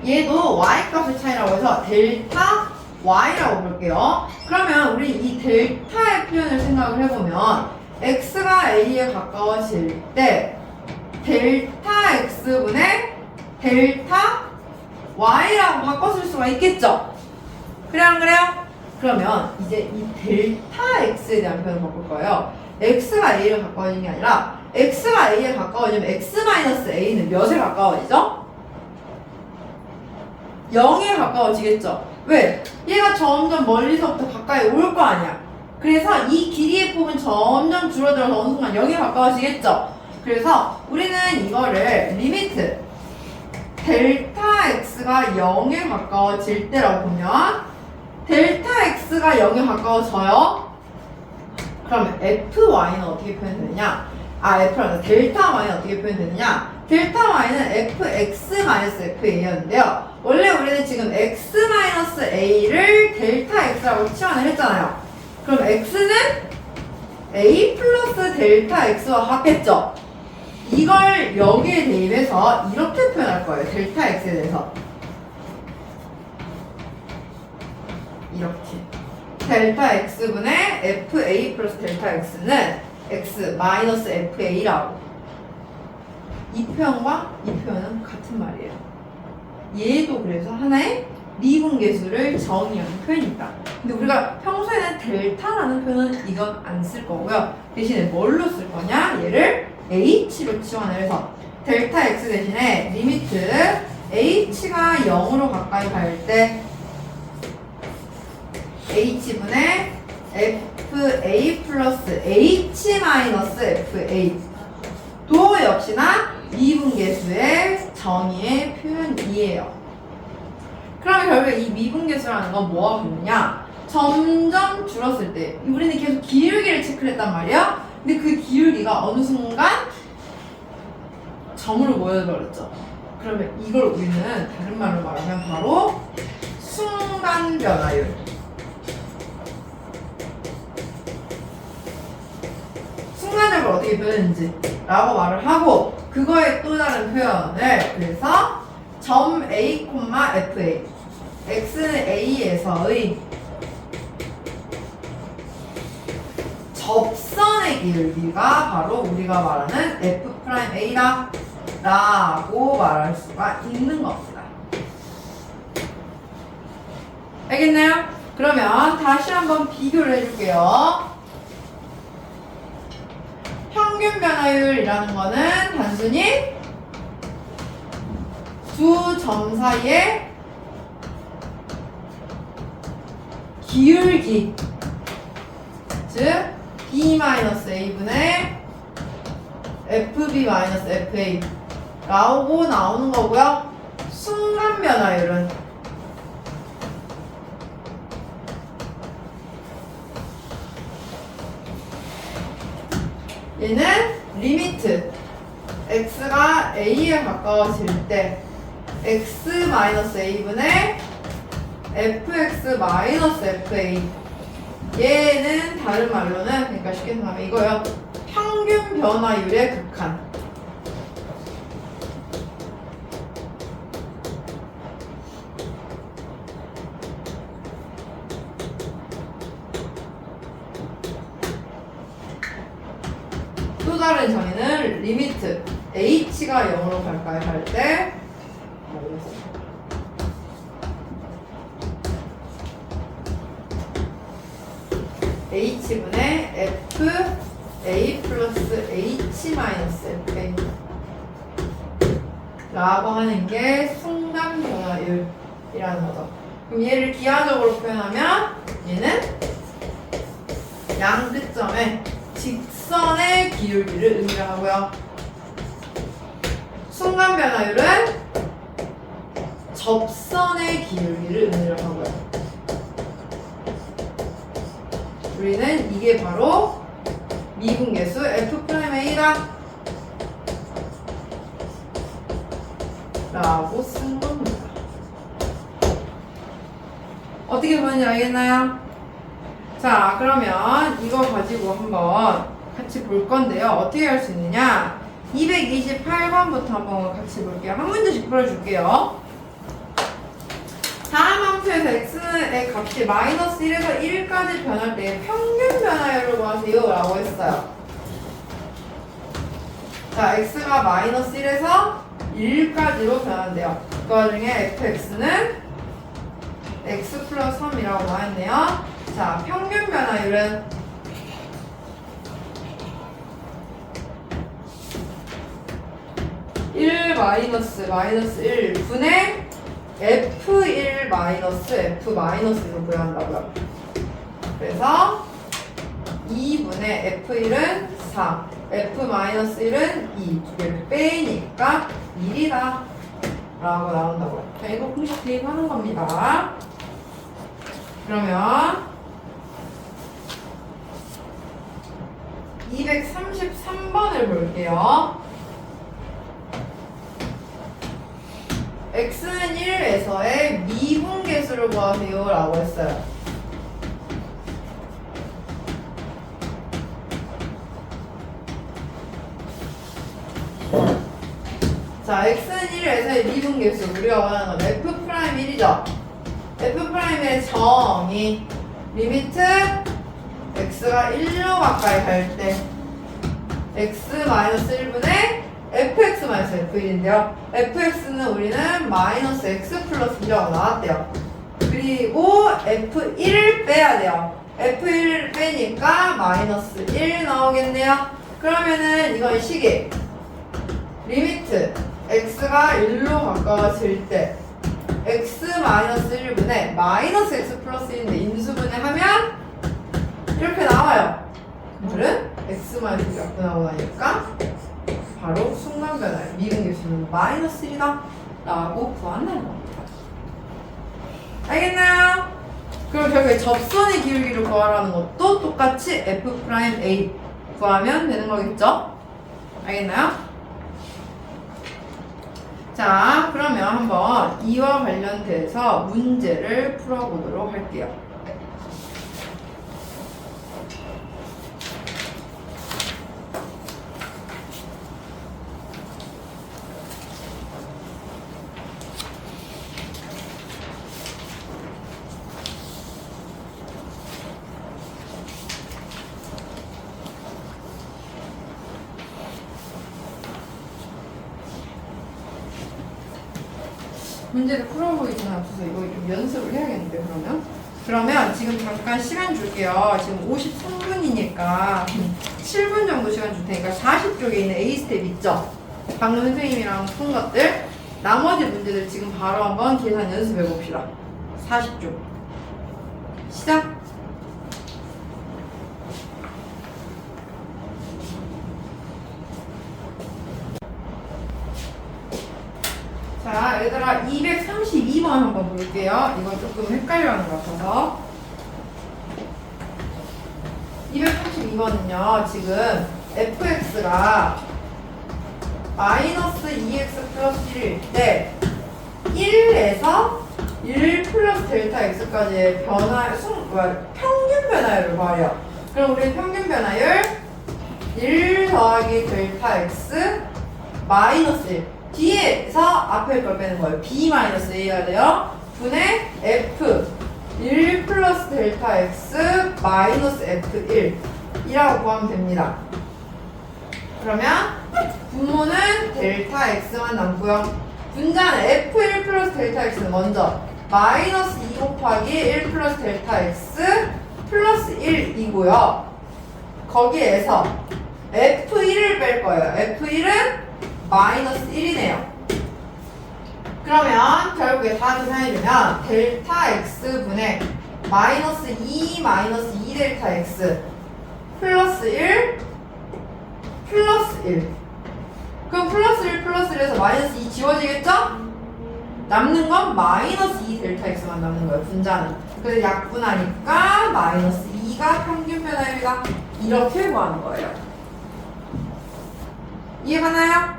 얘도 y값의 차이라고 해서 델타 y라고 볼게요. 그러면 우리 이 델타의 표현을 생각을 해보면 x가 a에 가까워질 때 델타 x분의 델타 y라고 바꿔 쓸 수가 있겠죠? 그래요, 안 그래요? 그러면 이제 이 델타 x에 대한 표현을 바꿀 거예요. x가 a에 가까워지는 게 아니라 x가 a에 가까워지면 x-a는 몇에 가까워지죠? 0에 가까워지겠죠? 왜? 얘가 점점 멀리서부터 가까이 올 거 아니야. 그래서 이 길이의 폭은 점점 줄어들어서 어느 순간 0에 가까워지겠죠? 그래서 우리는 이거를 리미트 델타 x가 0에 가까워질 때라고 보면 델타 x가 0에 가까워져요. 그러면 fy는 어떻게 표현되느냐? F라는 델타 Y는 어떻게 표현되느냐? 델타 Y는 fx-fa였는데요. 원래 우리는 지금 x-a를 델타 x라고 치환을 했잖아요. 그럼 x는 a 플러스 델타 x와 같겠죠? 이걸 여기에 대입해서 이렇게 표현할 거예요. 델타 x에 대해서. 이렇게. 델타 x분의 fa 플러스 델타 x는 x 마이너스 fa라고. 이 표현과 이 표현은 같은 말이에요. 얘도 그래서 하나의 미분계수를 정의하는 표현입니다. 근데 우리가 평소에는 델타라는 표현은 이건 안 쓸 거고요. 대신에 뭘로 쓸 거냐? 얘를 h로 치환을 해서 델타 x 대신에 리미트 h가 0으로 가까이 갈 때 h분의 fa 플러스 h 마이너스 fa 도 역시나 미분계수의 정의의 표현이에요. 그러면 결국에 이 미분계수라는 건 뭐가 같느냐? 점점 줄었을 때 우리는 계속 기울기를 체크를 했단 말이야. 근데 그 기울기가 어느 순간 점으로 모여버렸죠. 그러면 이걸 우리는 다른 말로 말하면 바로 순간 변화율. 순간적으로 어떻게 변했는지 라고 말을 하고 그거의 또 다른 표현을 그래서 점 A, FA x는 A에서의 접선의 기울기가 바로 우리가 말하는 F'A다 라고 말할 수가 있는 겁니다. 알겠나요? 그러면 다시 한번 비교를 해줄게요. 평균 변화율이라는 거는 단순히 두 점 사이의 기울기, 즉 B-A분의 FB-FA 라고 나오는 거고요. 순간 변화율은 얘는 리미트 x가 a에 가까워질 때 x-a분의 fx-fa 얘는 다른 말로는 그러니까 쉽게 생각하면 이거요. 평균 변화율의 극한. 또 다른 정의는 리미트 h가 0으로 갈까요? 할 때 h분의 f a 플러스 h 마이너스 fa 라고 하는 게 순간 변화율이라는 거죠. 그럼 얘를 기하적으로 표현하면 얘는 양끝점의 직선의 기울기를 의미를 하고요. 순간 변화율은 접선의 기울기를 의미를 하고요. 우리는 이게 바로 미분계수 F'A다 라고 쓴 겁니다. 어떻게 보는지 알겠나요? 자, 그러면 이거 가지고 한번 같이 볼 건데요. 어떻게 할 수 있느냐? 228번부터 한번 같이 볼게요. 한 문제씩 풀어줄게요. 다음 함수에서 x의 값이 마이너스 1에서 1까지 변할 때 평균 변화율을 구하세요 라고 했어요. 자, x가 마이너스 1에서 1까지로 변한대요. 그 와중에 fx는 x 플러스 3이라고 나왔네요. 자, 평균 변화율은 마이너스 1 분의 F1 마이너스 F 마이너스로 구현한다고요. 그래서 2분의 F1은 4, F 마이너스 1은 2, 두 개를 빼니까 1이다 라고 나온다고요. 자, 이거 공식 대입하는 겁니다. 그러면 233번을 볼게요. x는 1에서의 미분계수를 구하세요 라고 했어요. 자, x는 1에서의 미분계수 우리가 원하는 건 f'1이죠. f'의 정의 리미트 x가 1로 가까이 갈 때 x-1분의 fx-f1인데요. fx는 우리는 마이너스 x 플러스 1이라고 나왔대요. 그리고 f1을 빼야 돼요. f1을 빼니까 마이너스 1 나오겠네요. 그러면은 이건 식이 리미트 x가 1로 가까워질 때 x-1분의 마이너스 x 플러스 1인데 인수분해 하면 이렇게 나와요. 오늘은 x-1이 갖고 나오고 나니까 바로 순간 변화의 미분계수는 마이너스 1이다 라고 구한다는 겁니다. 알겠나요? 그럼 결국에 접선의 기울기를 구하라는 것도 똑같이 f'A 구하면 되는 거겠죠? 알겠나요? 자, 그러면 한번 이와 관련돼서 문제를 풀어보도록 할게요. 문제를 풀어보기 전에 앞서서 이거 좀 연습을 해야겠는데 그러면 지금 잠깐 시간 줄게요. 지금 53분이니까 7분 정도 시간 줄 테니까 40쪽에 있는 A 스텝 있죠? 방금 선생님이랑 푼 것들 나머지 문제들 지금 바로 한번 계산 연습해 봅시다. 40쪽 시작! 자, 얘들아 232번 한번 볼게요. 이거 조금 헷갈려하는 것 같아서 232번은요 지금 fx가 마이너스 2x 플러스 1일 때 1에서 1 플러스 델타 x까지의 평균 변화율을 구하려. 그럼 우리 평균 변화율 1 더하기 델타 x 마이너스 1 뒤에서 앞에 걸 빼는 거예요. b-a가 돼요. 분의 f 1 플러스 델타 x 마이너스 f1 이라고 구하면 됩니다. 그러면 분모는 델타 x만 남고요. 분자는 f1 플러스 델타 x는 먼저 마이너스 2 곱하기 1 플러스 델타 x 플러스 1이고요. 거기에서 f1을 뺄 거예요. f1은 마이너스 1이네요. 그러면 결국에 다 계산해주면 델타 x분의 마이너스 2 마이너스 2 델타 x 플러스 1 플러스 1. 그럼 플러스 1 플러스 1에서 마이너스 2 지워지겠죠? 남는 건 마이너스 2 델타 x만 남는 거예요. 분자는. 그래서 약분하니까 마이너스 2가 평균 변화율이다. 이렇게 구하는 거예요. 이해가나요?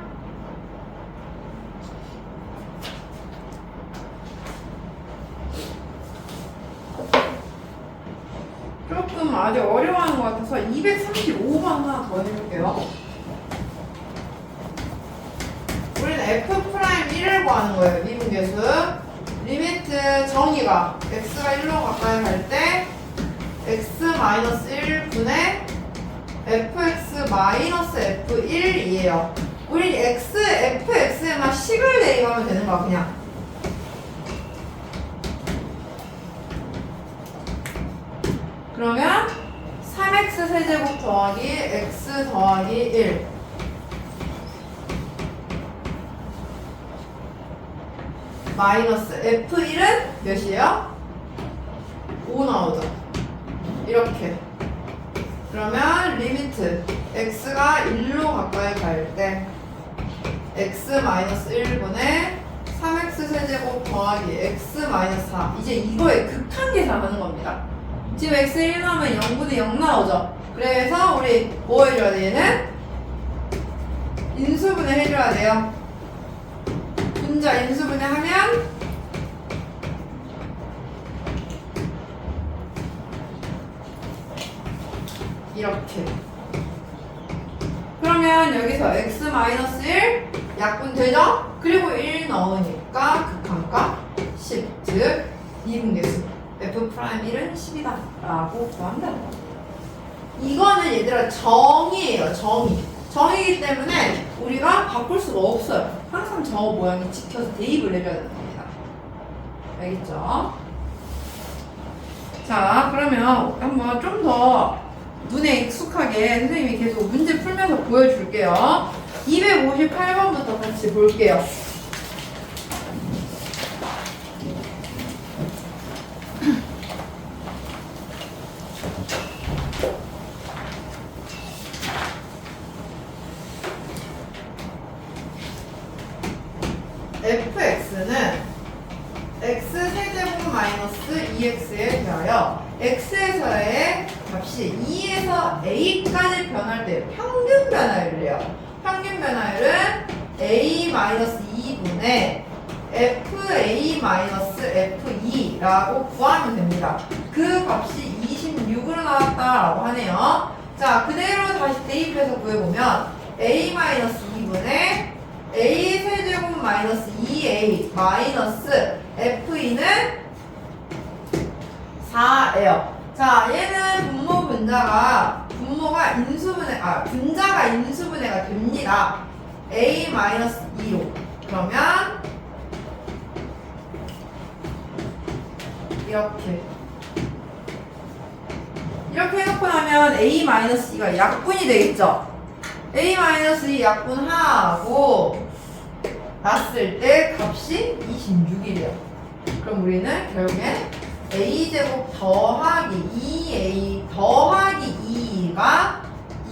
조금 아직 어려워하는 것 같아서 235번 하나 더 해볼게요. 우리는 f'1을 구하는 거예요. 미분계수. 리미트 정의가 x가 1로 가까이 갈 때 x-1 분의 fx-f1이에요. 우리 fx에만 식을 대입하면 되는 거야, 그냥. 그러면 3x 세제곱 더하기 x 더하기 1 마이너스 f1은 몇이에요? 5 나오죠. 이렇게. 그러면 리미트 x가 1로 가까이 갈 때 x-1분의 3x 세제곱 더하기 x-4 이제 이거의 극한 계산하는 겁니다. 지금 x 1 나오면 0분의 0 나오죠. 그래서 우리 뭐 해줘야 돼? 얘는 인수분해 해줘야 돼요. 분자 인수분해 하면 이렇게. 그러면 여기서 x-1 약분 되죠? 그리고 1 넣으니까 극한값 10, 즉 이분계수 f'1은 10이다 라고 구한다. 이거는 얘들아 정의예요. 정의이기 때문에 우리가 바꿀 수가 없어요. 항상 저 모양이 지켜서 대입을 해줘야 되는 겁니다. 알겠죠? 자, 그러면 한번 좀 더 눈에 익숙하게 선생님이 계속 문제 풀면서 보여줄게요. 258번부터 같이 볼게요. fx는 x세제곱 마이너스 2x에 대하여 x에서의 값이 2에서 a까지 변할 때 평균 변화율을 해요. 평균 변화율은 a-2분의 fa-f2라고 구하면 됩니다. 그 값이 26으로 나왔다라고 하네요. 자, 그대로 다시 대입해서 구해보면 a-2분의 a 세제곱 마이너스 2a 마이너스 f2는 4예요. 자, 얘는 분자가 인수분해가 됩니다. a 마이너스 2로. 그러면 이렇게 해놓고 나면 a 마이너스 2가 약분이 되겠죠. a 마이너스 2 약분하고 났을 때 값이 26이래요. 그럼 우리는 결국엔 a제곱 더하기 2a 더하기 2가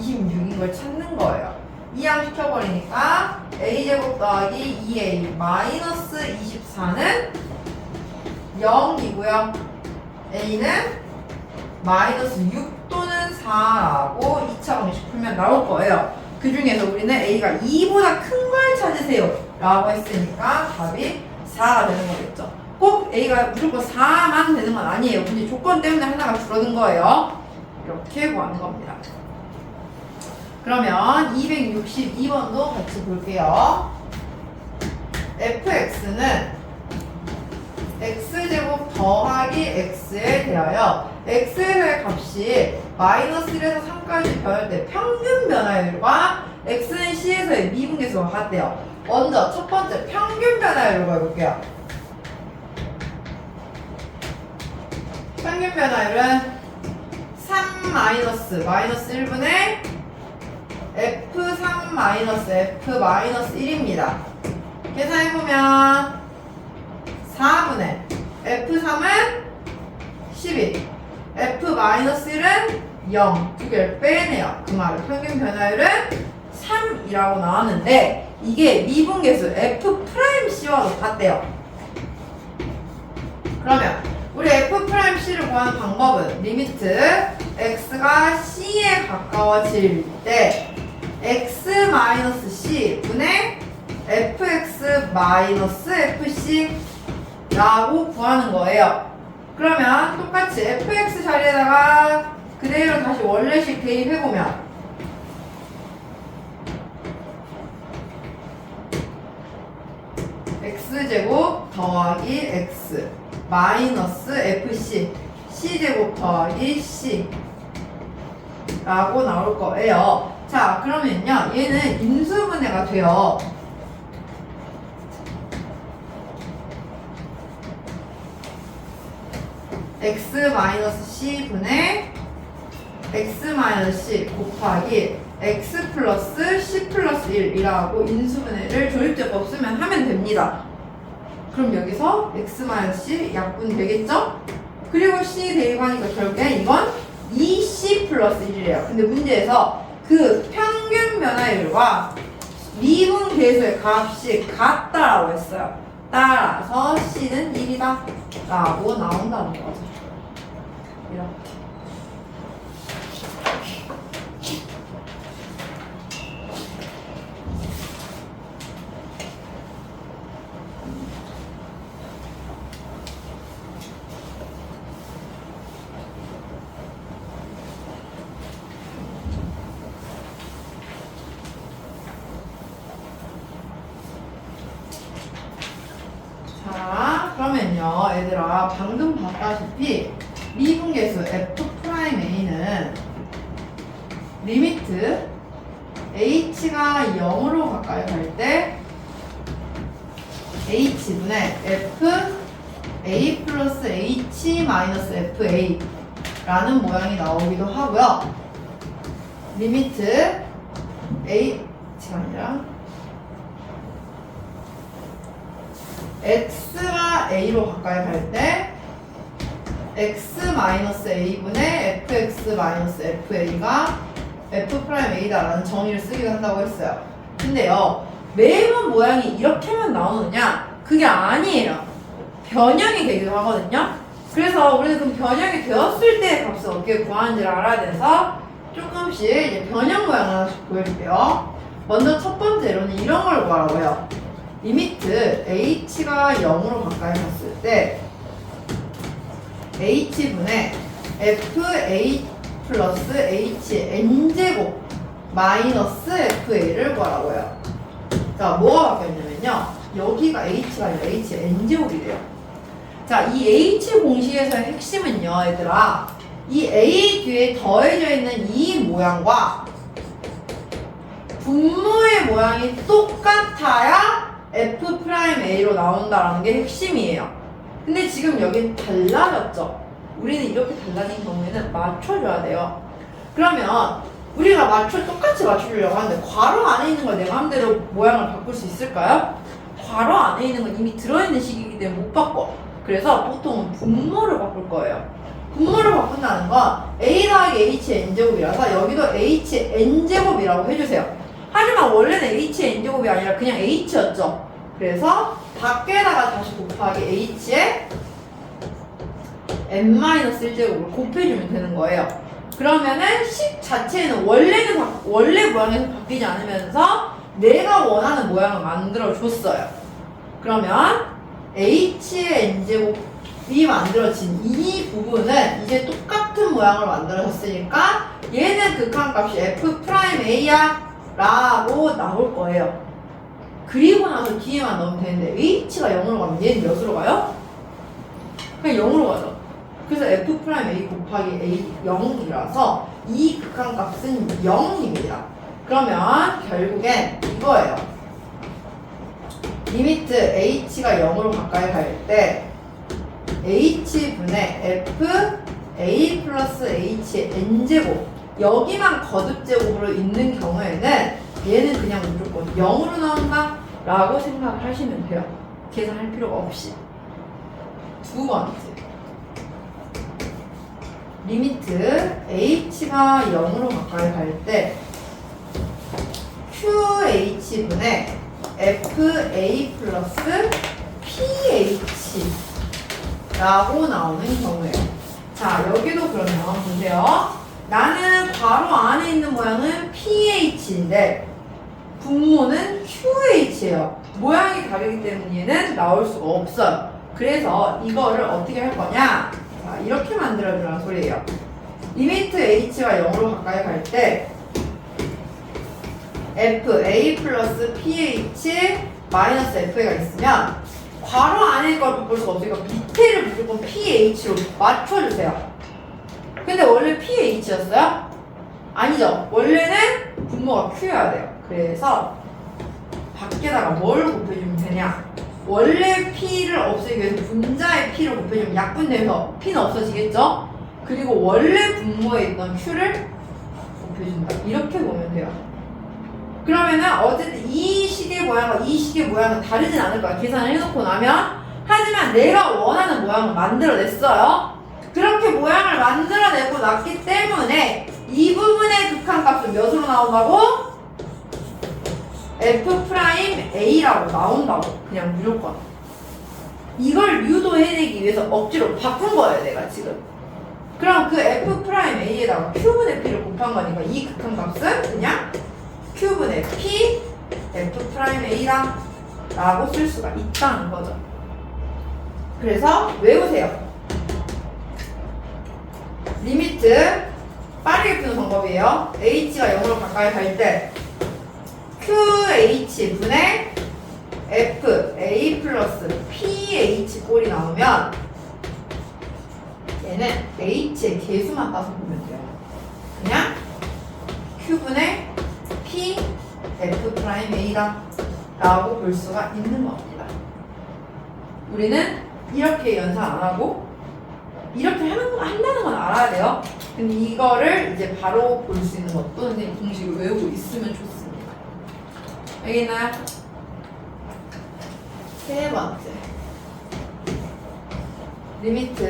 26인 걸 찾는 거예요. 이항시켜버리니까 a제곱 더하기 2a 마이너스 24는 0이고요. a는 마이너스 6 또는 4라고 2차 방식 풀면 나올 거예요. 그 중에서 우리는 a가 2보다 큰 걸 찾으세요 라고 했으니까 답이 4가 되는 거겠죠. 꼭 a가 무조건 4만 되는 건 아니에요. 근데 조건 때문에 하나가 줄어든 거예요. 이렇게 구하는 겁니다. 그러면 262번도 같이 볼게요. fx는 x제곱 더하기 x에 대하여 x의 값이 마이너스 1에서 3까지 변할 때 평균 변화율과 x는 c에서의 미분계수가 같대요. 먼저 첫 번째 평균 변화율로 해볼게요. 평균 변화율은 3 마이너스 1분의 f3 마이너스 f 마이너스 1입니다. 계산해보면 4분의 f3은 12, f 마이너스 1은 0, 두 개를 빼내요. 그 말은 평균 변화율은 3이라고 나왔는데 이게 미분계수 f'c와도 같대요. 그러면 우리 f'c를 구하는 방법은 리미트 x가 c에 가까워질 때 x-c 분의 fx-fc 라고 구하는 거예요. 그러면 똑같이 fx 자리에다가 그대로 다시 원래식 대입해보면 x제곱 더하기 x 마이너스 fc c제곱 더하기 c 라고 나올 거예요. 자, 그러면요 얘는 인수분해가 돼요. x-c 분의 x-c 곱하기 x 플러스 c 플러스 1이라고 인수분해를 조립제법 쓰면 하면 됩니다. 그럼 여기서 x-c 약분 되겠죠? 그리고 c 대입하니까 결국엔 이건 2c 플러스 1이래요. 근데 문제에서 그 평균 변화율과 미분 계수의 값이 같다라고 했어요. 따라서 c는 1이다 라고 나온다는 거죠. 이렇게. 자, 그러면요, 얘들아, 방금 봤다시피 미분계수 f'a는 리미트 h가 0으로 가까이 갈 때 h분의 f a 플러스 h 마이너스 fa 라는 모양이 나오기도 하고요. 리미트 h가 아니라 x가 a로 가까이 갈 때 x 마이너스 a분의 fx 마이너스 fa가 f'a다라는 정의를 쓰기도 한다고 했어요. 근데요, 매번 모양이 이렇게만 나오느냐? 그게 아니에요. 변형이 되기도 하거든요. 그래서 우리는 그 변형이 되었을 때의 값을 어떻게 구하는지를 알아야 돼서 조금씩 이제 변형 모양을 하나씩 보여줄게요. 먼저 첫 번째로는 이런 걸 구하라고 해요. 리미트 h가 0으로 가까이 갔을 때 h분의 fa 플러스 hn제곱 마이너스 fa를 구하라고 해요. 자, 뭐가 바뀌었냐면요, 여기가 h가 아니라 hn제곱이래요. 자, 이 h 공식에서의 핵심은요, 얘들아, 이 a 뒤에 더해져 있는 이 모양과 분모의 모양이 똑같아야 f'a로 나온다라는 게 핵심이에요. 근데 지금 여긴 달라졌죠. 우리는 이렇게 달라진 경우에는 맞춰줘야 돼요. 그러면 우리가 똑같이 맞춰주려고 하는데 괄호 안에 있는 걸 내 마음대로 모양을 바꿀 수 있을까요? 괄호 안에 있는 건 이미 들어있는 식이기 때문에 못 바꿔. 그래서 보통은 분모를 바꿀 거예요. 분모를 바꾼다는 건 a 더하기 hn제곱이라서 여기도 hn제곱이라고 해주세요. 하지만 원래는 hn제곱이 아니라 그냥 h였죠. 그래서 밖에다가 다시 곱하기 h에 n-1제곱을 곱해주면 되는 거예요. 그러면은 식 자체는 원래 모양에서 바뀌지 않으면서 내가 원하는 모양을 만들어 줬어요. 그러면 h의 n제곱이 만들어진 이 부분은 이제 똑같은 모양을 만들어졌으니까 얘는 극한값이 f'a야 라고 나올 거예요. 그리고 나서 뒤에만 넣으면 되는데 h가 0으로 가면 얘는 몇으로 가요? 그냥 0으로 가죠. 그래서 f'a 곱하기 a 0이라서 이 극한값은 0입니다. 그러면 결국엔 이거예요. 리미트 h가 0으로 가까이 갈 때 h분의 fa 플러스 h n제곱, 여기만 거듭제곱으로 있는 경우에는 얘는 그냥 무조건 0으로 나온다 라고 생각을 하시면 돼요. 계산할 필요가 없이. 두 번째, 리미트 h가 0으로 가까이 갈 때 qh분의 fa 플러스 ph 라고 나오는 경우예요. 자, 여기도 그러면 보세요. 나는 괄호 안에 있는 모양은 ph인데 분모는 qh예요. 모양이 다르기 때문에 얘는 나올 수가 없어요. 그래서 이거를 어떻게 할 거냐? 자, 이렇게 만들어주라는 소리예요. 리미트 h가 0으로 가까이 갈 때 fa 플러스 ph 마이너스 fa가 있으면 괄호 안에 걸 바꿀 수가 없으니까 밑에를 무조건 ph로 맞춰주세요. 근데 원래 ph였어요? 아니죠. 원래는 분모가 q여야 돼요. 그래서 밖에다가 뭘 곱해주면 되냐? 원래 p를 없애기 위해서 분자의 p를 곱해주면 약분되면서 p는 없어지겠죠? 그리고 원래 분모에 있던 q를 곱해준다. 이렇게 보면 돼요. 그러면은 어쨌든 이 식의 모양과 이 식의 모양은 다르진 않을 거야. 계산을 해놓고 나면. 하지만 내가 원하는 모양을 만들어냈어요. 그렇게 모양을 만들어내고 났기 때문에 이 부분의 극한값은 몇으로 나온다고? f'a라고 나온다고. 그냥 무조건. 이걸 유도해내기 위해서 억지로 바꾼 거예요, 내가 지금. 그럼 그 f'a에다가 q분의 p를 곱한 거니까 이 극한값은 그냥 q분의 p f'a랑 라고 쓸 수가 있다는 거죠. 그래서 외우세요. 리미트 빠르게 푸는 방법이에요. h가 0으로 가까이 갈 때 qh분의 fa 플러스 ph 꼴이 나오면 얘는 h의 개수만 따서 보면 돼요. 그냥 q분의 p f'a다 라고 볼 수가 있는 겁니다. 우리는 이렇게 연산 안 하고 이렇게 한다는 건 알아야 돼요. 근데 이거를 이제 바로 볼 수 있는 것도 선생님 공식을 외우고 있으면 좋습니다. 알겠나요? 세 번째. 리미트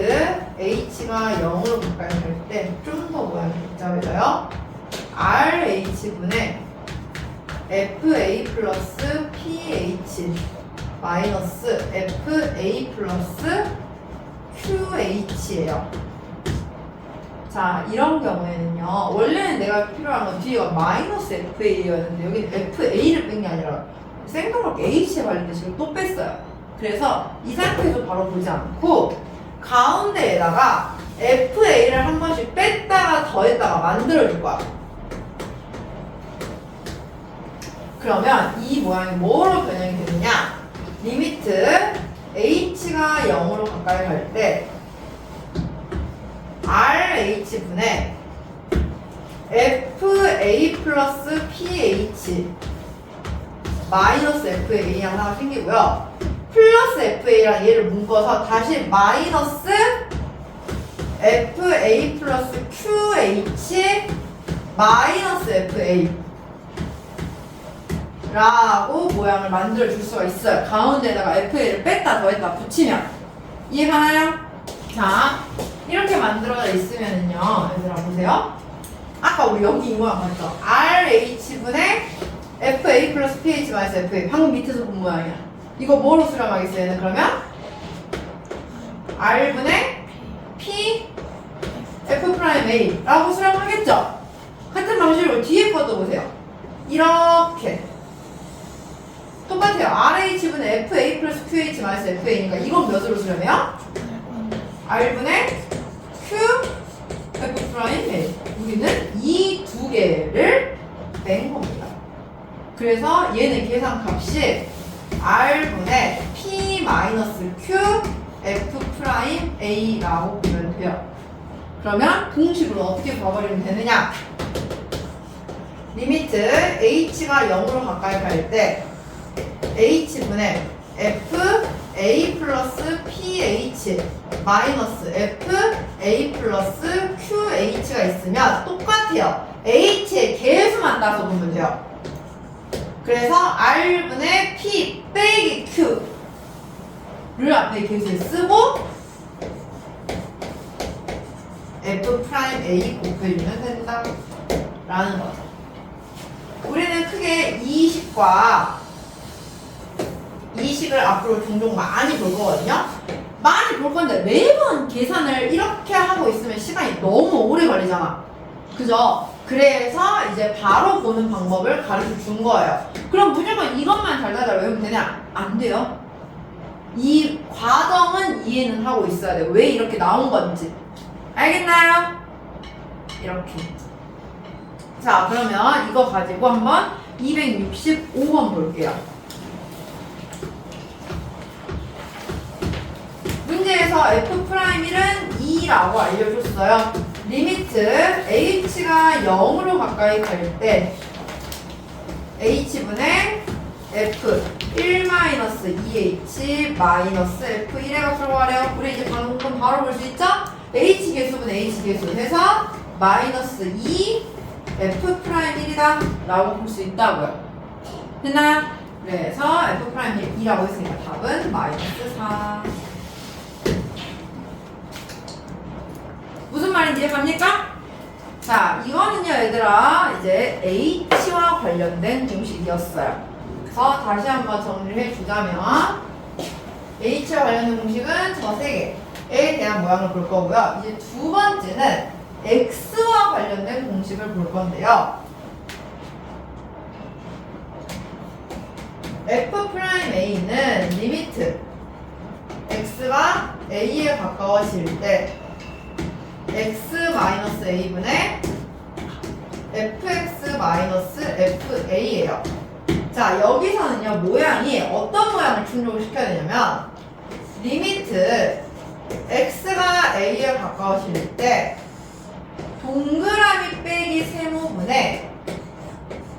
h가 0으로 가까이 갈 때 좀 더 모양이 복잡해져요. rh분의 fa 플러스 ph 마이너스 fa 플러스 qh예요. 자, 이런 경우에는요, 원래는 내가 필요한 건 뒤에가 마이너스 fa였는데 여기는 fa를 뺀 게 아니라 생각하게 h에 관련된 식을 또 뺐어요. 그래서 이 상태에서 바로 보지 않고 가운데에다가 fa를 한 번씩 뺐다가 더했다가 만들어줄 거야. 그러면 이 모양이 뭐로 변형이 되느냐? 리미트 h가 0으로 가까이 갈 때 rh분의 fa 플러스 ph 마이너스 fa 하나가 생기고요. 플러스 fa랑 얘를 묶어서 다시 마이너스 fa 플러스 qh 마이너스 fa 라고 모양을 만들어 줄 수가 있어요. 가운데에다가 fa를 뺐다 더했다 붙이면. 이해가나요? 자, 이렇게 만들어져 있으면은요, 얘들아 보세요. 아까 우리 여기 이 모양 봤죠? rh분의 fa 플러스 ph 마이너스 fa. 방금 밑에서 본 모양이야. 이거 뭐로 수렴하겠어요? 얘는 그러면 r분의 p f'(a) 라고 수렴하겠죠? 같은 방식으로 뒤에 것도 보세요. 이렇게 똑같아요. rh분의 fa 플러스 qh 마이너스 fa니까 이건 몇으로 수렴해요? r분의 q f'(a). 우리는 이 두 개를 뺀 겁니다. 그래서 얘는 계산값이 r분의 p 마이너스 q f'a라고 보면 돼요. 그러면 공식으로 어떻게 봐버리면 되느냐? 리미트 h가 0으로 가까이 갈 때 h분의 fa 플러스 ph 마이너스 fa 플러스 qh가 있으면 똑같아요. h의 개수만 따서 보면 돼요. 그래서 r분의 p 빼기 q를 앞에 개수에 쓰고 f'A 곱해주면 된다 라는 거죠. 우리는 크게 이식을 앞으로 종종 많이 볼 거거든요. 많이 볼 건데 매번 계산을 이렇게 하고 있으면 시간이 너무 오래 걸리잖아. 그죠? 그래서 이제 바로 보는 방법을 가르쳐 준 거예요. 그럼 무조건 이것만 달달달 외우면 되냐? 안 돼요. 이 과정은 이해는 하고 있어야 돼요. 왜 이렇게 나온 건지. 알겠나요? 이렇게. 자, 그러면 이거 가지고 한번 265번 볼게요. 문제에서 f'1은 2라고 알려줬어요. 리미트 h가 0으로 가까이 갈 때 h분의 f1-2h 마이너스 f1의 값을 구하래요. 우리 이제 방금 바로 볼 수 있죠? h 개수분의 h 개수 해서 마이너스 2 f'1이다 라고 볼 수 있다고요. 됐나요? 그래서 f'2라고 했으니까 답은 마이너스 4. 무슨 말인지 이해갑니까? 자, 이거는요 얘들아 이제 h와 관련된 공식이었어요. 그래서 다시 한번 정리를 해주자면 h와 관련된 공식은 저 세 개에 대한 모양을 볼 거고요. 이제 두 번째는 x와 관련된 공식을 볼 건데요. f'A는 리미트 x가 a에 가까워질 때 x-a분의 fx-fa예요. 자, 여기서는요 모양이 어떤 모양을 충족을 시켜야 되냐면 리미트 x가 a에 가까워질 때 동그라미 빼기 세모분에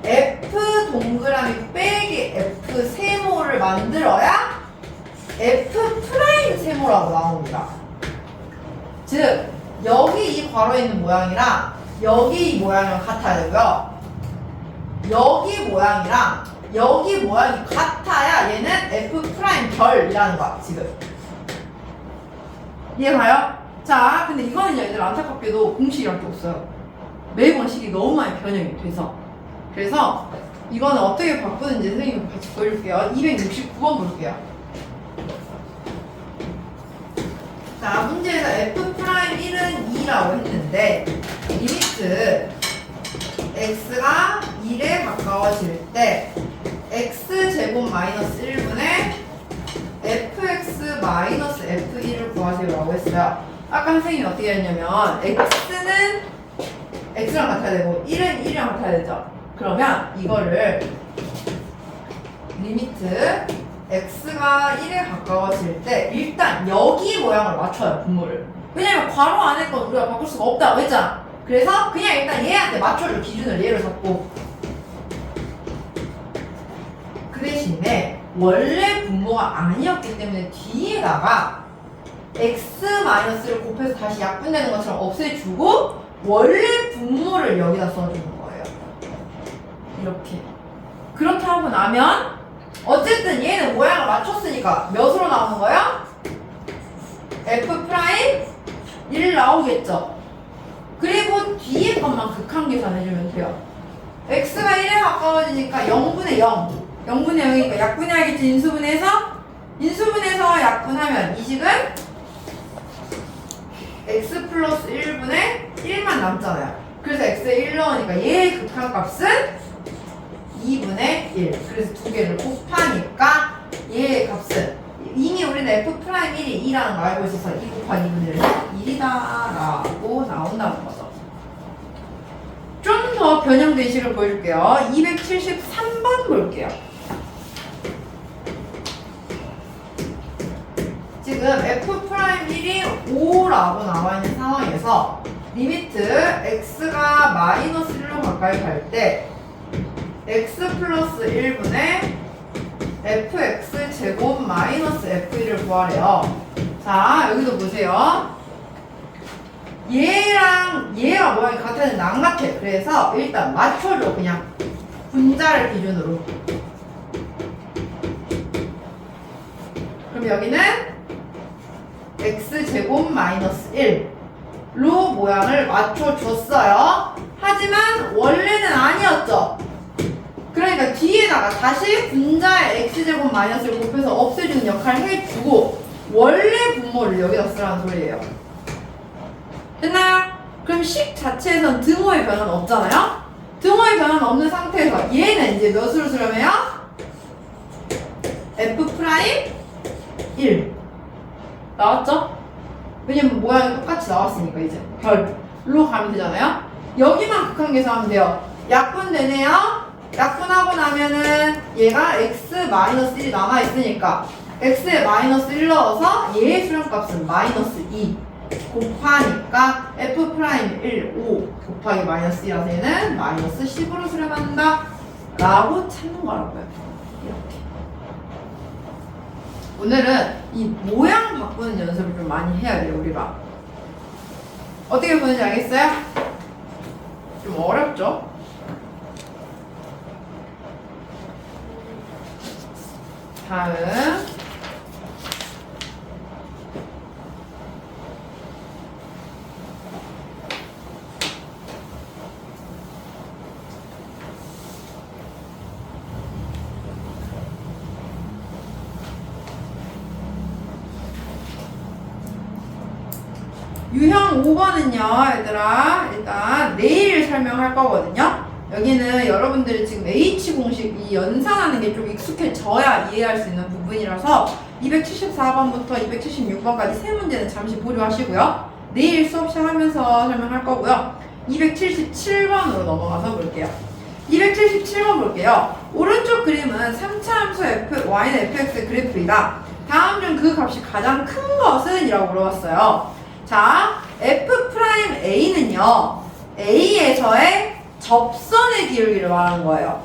f 동그라미 빼기 f 세모를 만들어야 f 프라임 세모라고 나옵니다. 즉 여기 이 괄호에 있는 모양이랑 여기 이 모양이랑 같아야 되고요. 여기 모양이랑 여기 모양이 같아야 얘는 f 프라임 결이라는 거야 지금. 이해가요? 자, 근데 이거는요, 얘들 안타깝게도 공식이랑 게 없어요. 매번 식이 너무 많이 변형이 돼서. 그래서 이거는 어떻게 바꾸는지 선생님과 같이 보여줄게요. 269번 볼게요. 자, 문제에서 f'1은 2라고 했는데 리미트 x가 1에 가까워질 때 x제곱 마이너스 1분의 fx 마이너스 f1을 구하세요라고 했어요. 아까 선생님이 어떻게 했냐면 x는 x랑 같아야 되고 1은 1이랑 같아야 되죠. 그러면 이거를 리미트 x가 1에 가까워질 때 일단 여기 모양을 맞춰요, 분모를. 왜냐면 괄호 안에 건 우리가 바꿀 수가 없다고 했잖아. 그래서 그냥 일단 얘한테 맞춰줄 기준을 얘를 잡고, 그 대신에 원래 분모가 아니었기 때문에 뒤에다가 x-를 곱해서 다시 약분되는 것처럼 없애주고 원래 분모를 여기다 써주는 거예요. 이렇게. 그렇게 하고 나면 어쨌든 얘는 모양을 맞췄으니까 몇으로 나오는 거야? f'1 나오겠죠. 그리고 뒤에 것만 극한 계산해주면 돼요. x가 1에 가까워지니까 0분의 0 0분의 0이니까 약분해야겠지. 인수분해서 약분하면 이 식은 x 플러스 1분의 1만 남잖아요. 그래서 x에 1 넣으니까 얘의 극한값은 2분의 1. 그래서 두 개를 곱하니까 얘의 값은 이미 우리는 f'1이 2라는 거 알고 있어서 2 곱하기 2분의 1은 1이다 라고 나온다는 거죠. 좀 더 변형된 식을 보여줄게요. 273번 볼게요. 지금 f'1이 5라고 나와있는 상황에서 리미트 x가 마이너스 1로 가까이 갈 때 x 플러스 1분의 fx 제곱 마이너스 f1을 구하래요. 자, 여기도 보세요. 얘랑 얘가 모양이 같아야 안 같아. 그래서 일단 맞춰줘. 그냥 분자를 기준으로. 그럼 여기는 x제곱 마이너스 1로 모양을 맞춰줬어요. 하지만 원래는 아니었죠. 그러니까 뒤에다가 다시 분자의 x제곱 마이너스를 곱해서 없애주는 역할을 해주고 원래 분모를 여기다 쓰라는 소리예요. 됐나요? 그럼 식 자체에선 등호의 변화는 없잖아요? 등호의 변화는 없는 상태에서 얘는 이제 몇으로 수렴해요? f'1 나왔죠? 왜냐면 모양이 똑같이 나왔으니까 이제 별로 가면 되잖아요? 여기만 극한 계산하면 돼요. 약분되네요? 약분하고 나면은 얘가 x-1이 남아있으니까 x에 마이너스 1 넣어서 얘의 수렴값은 마이너스 2 곱하니까 f'1 5 곱하기 마이너스 2라서 얘는 마이너스 10으로 수렴한다 라고 찾는 거라고요. 이렇게. 오늘은 이 모양 바꾸는 연습을 좀 많이 해야 돼요, 우리가. 어떻게 보는지 알겠어요? 좀 어렵죠? 다음. 유형 5번은요, 얘들아, 일단 내일 설명할 거거든요. 여기는 여러분들이 지금 H공식 이 연산하는 게 좀 익숙해져야 이해할 수 있는 부분이라서 274번부터 276번까지 세 문제는 잠시 보류하시고요. 내일 수업 시작하면서 설명할 거고요. 277번으로 넘어가서 볼게요. 277번 볼게요. 오른쪽 그림은 3차 함수 y는 fx의 그래프이다. 다음 중 그 값이 가장 큰 것은? 이라고 물어봤어요. 자, F'A는요, A에서의 접선의 기울기를 말하는 거예요.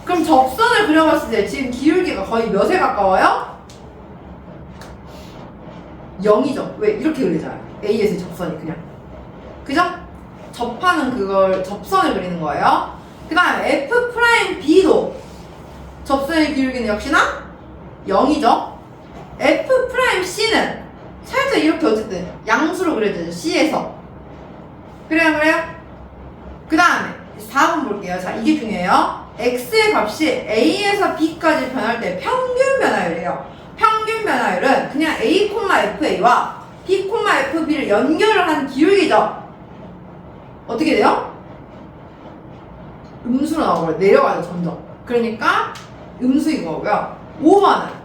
그럼 접선을 그려봤을 때 지금 기울기가 거의 몇에 가까워요? 0이죠. 왜? 이렇게 그리잖아요. A에서의 접선이 그냥. 그죠? 접하는 그걸 접선을 그리는 거예요. 그 다음에 F'B도 접선의 기울기는 역시나 0이죠. F'C는 살짝 이렇게 어쨌든 양수로 그려져요. C에서. 그래요? 그 다음에 4번 볼게요. 자, 이게 중요해요. X의 값이 A에서 B까지 변할 때 평균 변화율이에요. 평균 변화율은 그냥 A, FA와 B, FB를 연결을 한 기울기죠. 어떻게 돼요? 음수로 나오고요. 내려가죠, 점점. 그러니까 음수인 거고요. 5번은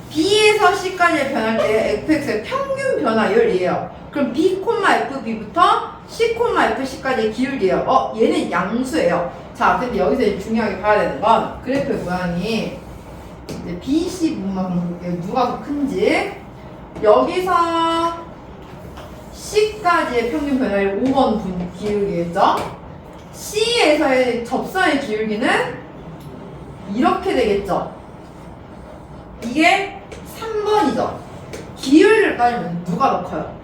B에서 C까지 변할 때 fx의 평균 변화율이에요. 그럼 B, FB부터 C, FC까지의 기울기예요. 얘는 양수예요. 자, 근데 여기서 이제 중요하게 봐야 되는 건 그래프의 모양이 이제 BC 부분만 볼게요. 누가 더 큰지. 여기서 C까지의 평균 변화율 5번 기울기겠죠? C에서의 접선의 기울기는 이렇게 되겠죠? 이게 3번이죠. 기울기를 따지면 누가 더 커요?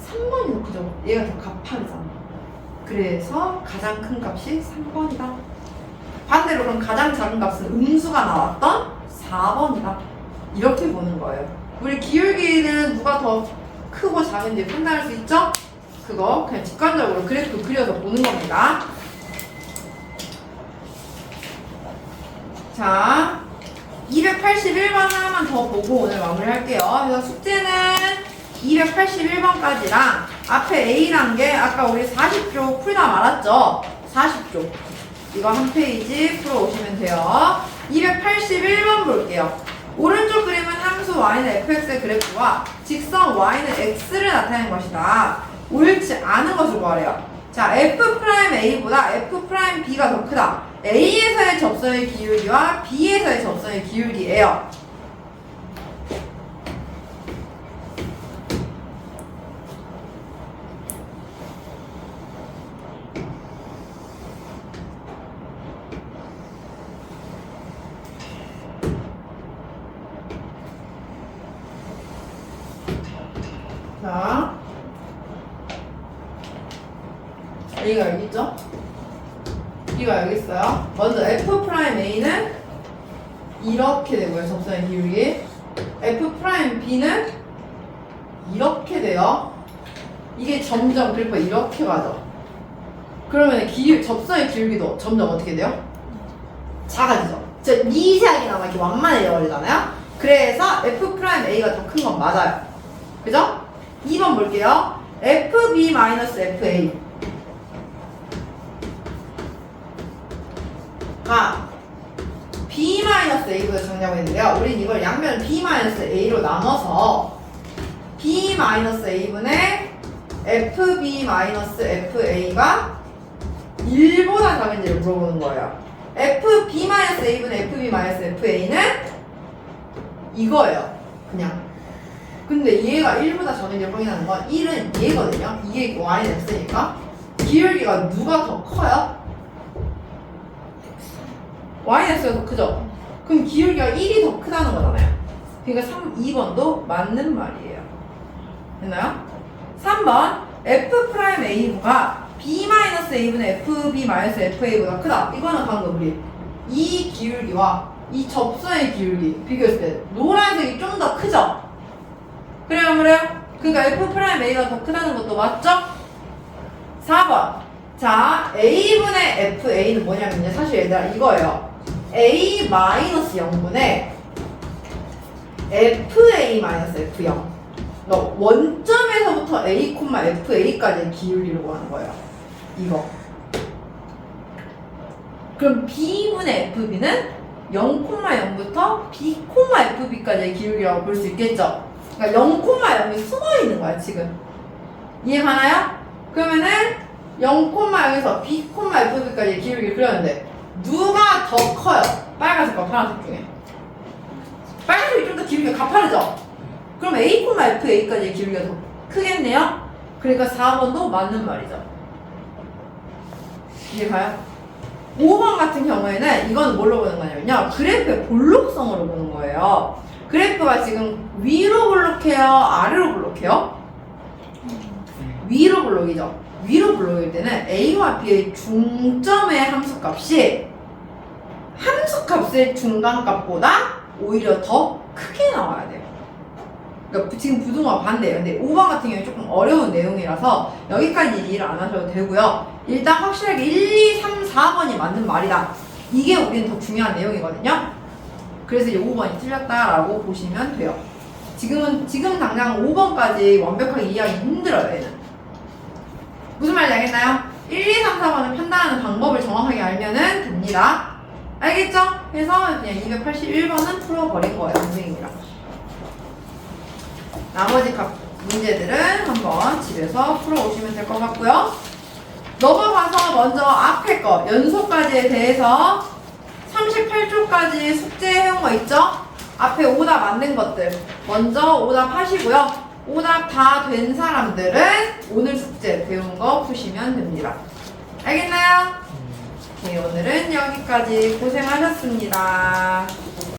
3번이 더 크죠? 얘가 더 가파르잖아. 그래서 가장 큰 값이 3번이다. 반대로 그럼 가장 작은 값은 음수가 나왔던 4번이다. 이렇게 보는 거예요. 우리 기울기는 누가 더 크고 작은지 판단할 수 있죠? 그거 그냥 직관적으로 그래프 그려서 보는 겁니다. 자, 281번 하나만 더 보고 오늘 마무리할게요. 그래서 숙제는 281번까지랑 앞에 A란 게 아까 우리 40쪽 풀다 말았죠? 40쪽. 이거 한 페이지 풀어오시면 돼요. 281번 볼게요. 오른쪽 그림은 함수 y는 fx의 그래프와 직선 y는 x를 나타내는 것이다. 옳지 않은 것을 구하래요. 자, F'A보다 F'B가 더 크다. A에서의 접선의 기울기와 B에서의 접선의 기울기예요. 자, A가 여기 있죠? B가 여기 있어요. 먼저 F'A는 이렇게 되고요. 접선의 기울기. F'B는 이렇게 돼요. 이게 점점 그래프가 이렇게 가죠. 그러면 접선의 기울기도 점점 어떻게 돼요? 작아지죠. 진짜 미세하게나마 이렇게 완만해져 버리잖아요. 그래서 F'A가 더 큰 건 맞아요. 그죠? 2번 볼게요. FB-FA 가 B-A보다 정리하고 있는데요. 우린 이걸 양면 B-A로 나눠서 B-A분의 FB-FA가 1보다 작은지를 물어보는 거예요. FB-A분의 FB-FA는 이거예요. 그냥. 근데 얘가 1보다 작은지를 확인하는 건 1은 얘거든요. 이게 있고 y는 x니까 기울기가 누가 더 커요? yx가 더 크죠? 그럼 기울기가 1이 더 크다는 거잖아요. 그러니까 2번도 맞는 말이에요. 됐나요? 3번 F'A가 B-A분의 FB-FA보다 크다. 이거는 방금 우리 이 기울기와 이 접선의 기울기 비교했을 때 노란색이 좀 더 크죠? 그래요? 그러니까 F'A가 더 크다는 것도 맞죠? 4번. 자, A분의 FA는 뭐냐면요. 사실 얘들아 이거예요. A-0분의 FA-F0. 그러니까 원점에서부터 A, FA까지의 기울기를 구하는 거예요. 이거. 그럼 B분의 FB는 0,0부터 B, FB까지의 기울기라고 볼 수 있겠죠? 그러니까 0,0이 숨어 있는 거야, 지금. 이해가나요? 그러면은 0,0에서 B, FB까지의 기울기를 그렸는데 누가 더 커요. 빨간색과 파란색 중에. 빨간색이 좀 더 길이가 가파르죠? 그럼 A, FA까지의 길이가 더 크겠네요? 그러니까 4번도 맞는 말이죠. 이해가요? 5번 같은 경우에는 이건 뭘로 보는 거냐면요. 그래프의 볼록성으로 보는 거예요. 그래프가 지금 위로 볼록해요? 아래로 볼록해요? 위로 볼록이죠. 위로 볼록일 때는 A와 B의 중점의 함수값이 함수값의 중간값보다 오히려 더 크게 나와야 돼요. 그러니까 지금 부등호가 반대예요. 근데 5번 같은 경우에 조금 어려운 내용이라서 여기까지 일을 안 하셔도 되고요. 일단 확실하게 1, 2, 3, 4번이 맞는 말이다. 이게 우리는 더 중요한 내용이거든요. 그래서 이제 5번이 틀렸다라고 보시면 돼요. 지금 당장 5번까지 완벽하게 이해하기 힘들어요, 얘는. 무슨 말인지 알겠나요? 1, 2, 3, 4번을 판단하는 방법을 정확하게 알면은 됩니다. 알겠죠? 그래서 그냥 281번은 풀어버린 거예요, 선생님이랑. 나머지 각 문제들은 한번 집에서 풀어오시면 될 것 같고요. 넘어가서 먼저 앞에 거, 연소까지에 대해서 38쪽까지 숙제해온 거 있죠? 앞에 오답 안 된 것들 먼저 오답 하시고요. 오답 다 된 사람들은 오늘 숙제 배운 거 푸시면 됩니다. 알겠나요? 네, 오늘은 여기까지 고생하셨습니다.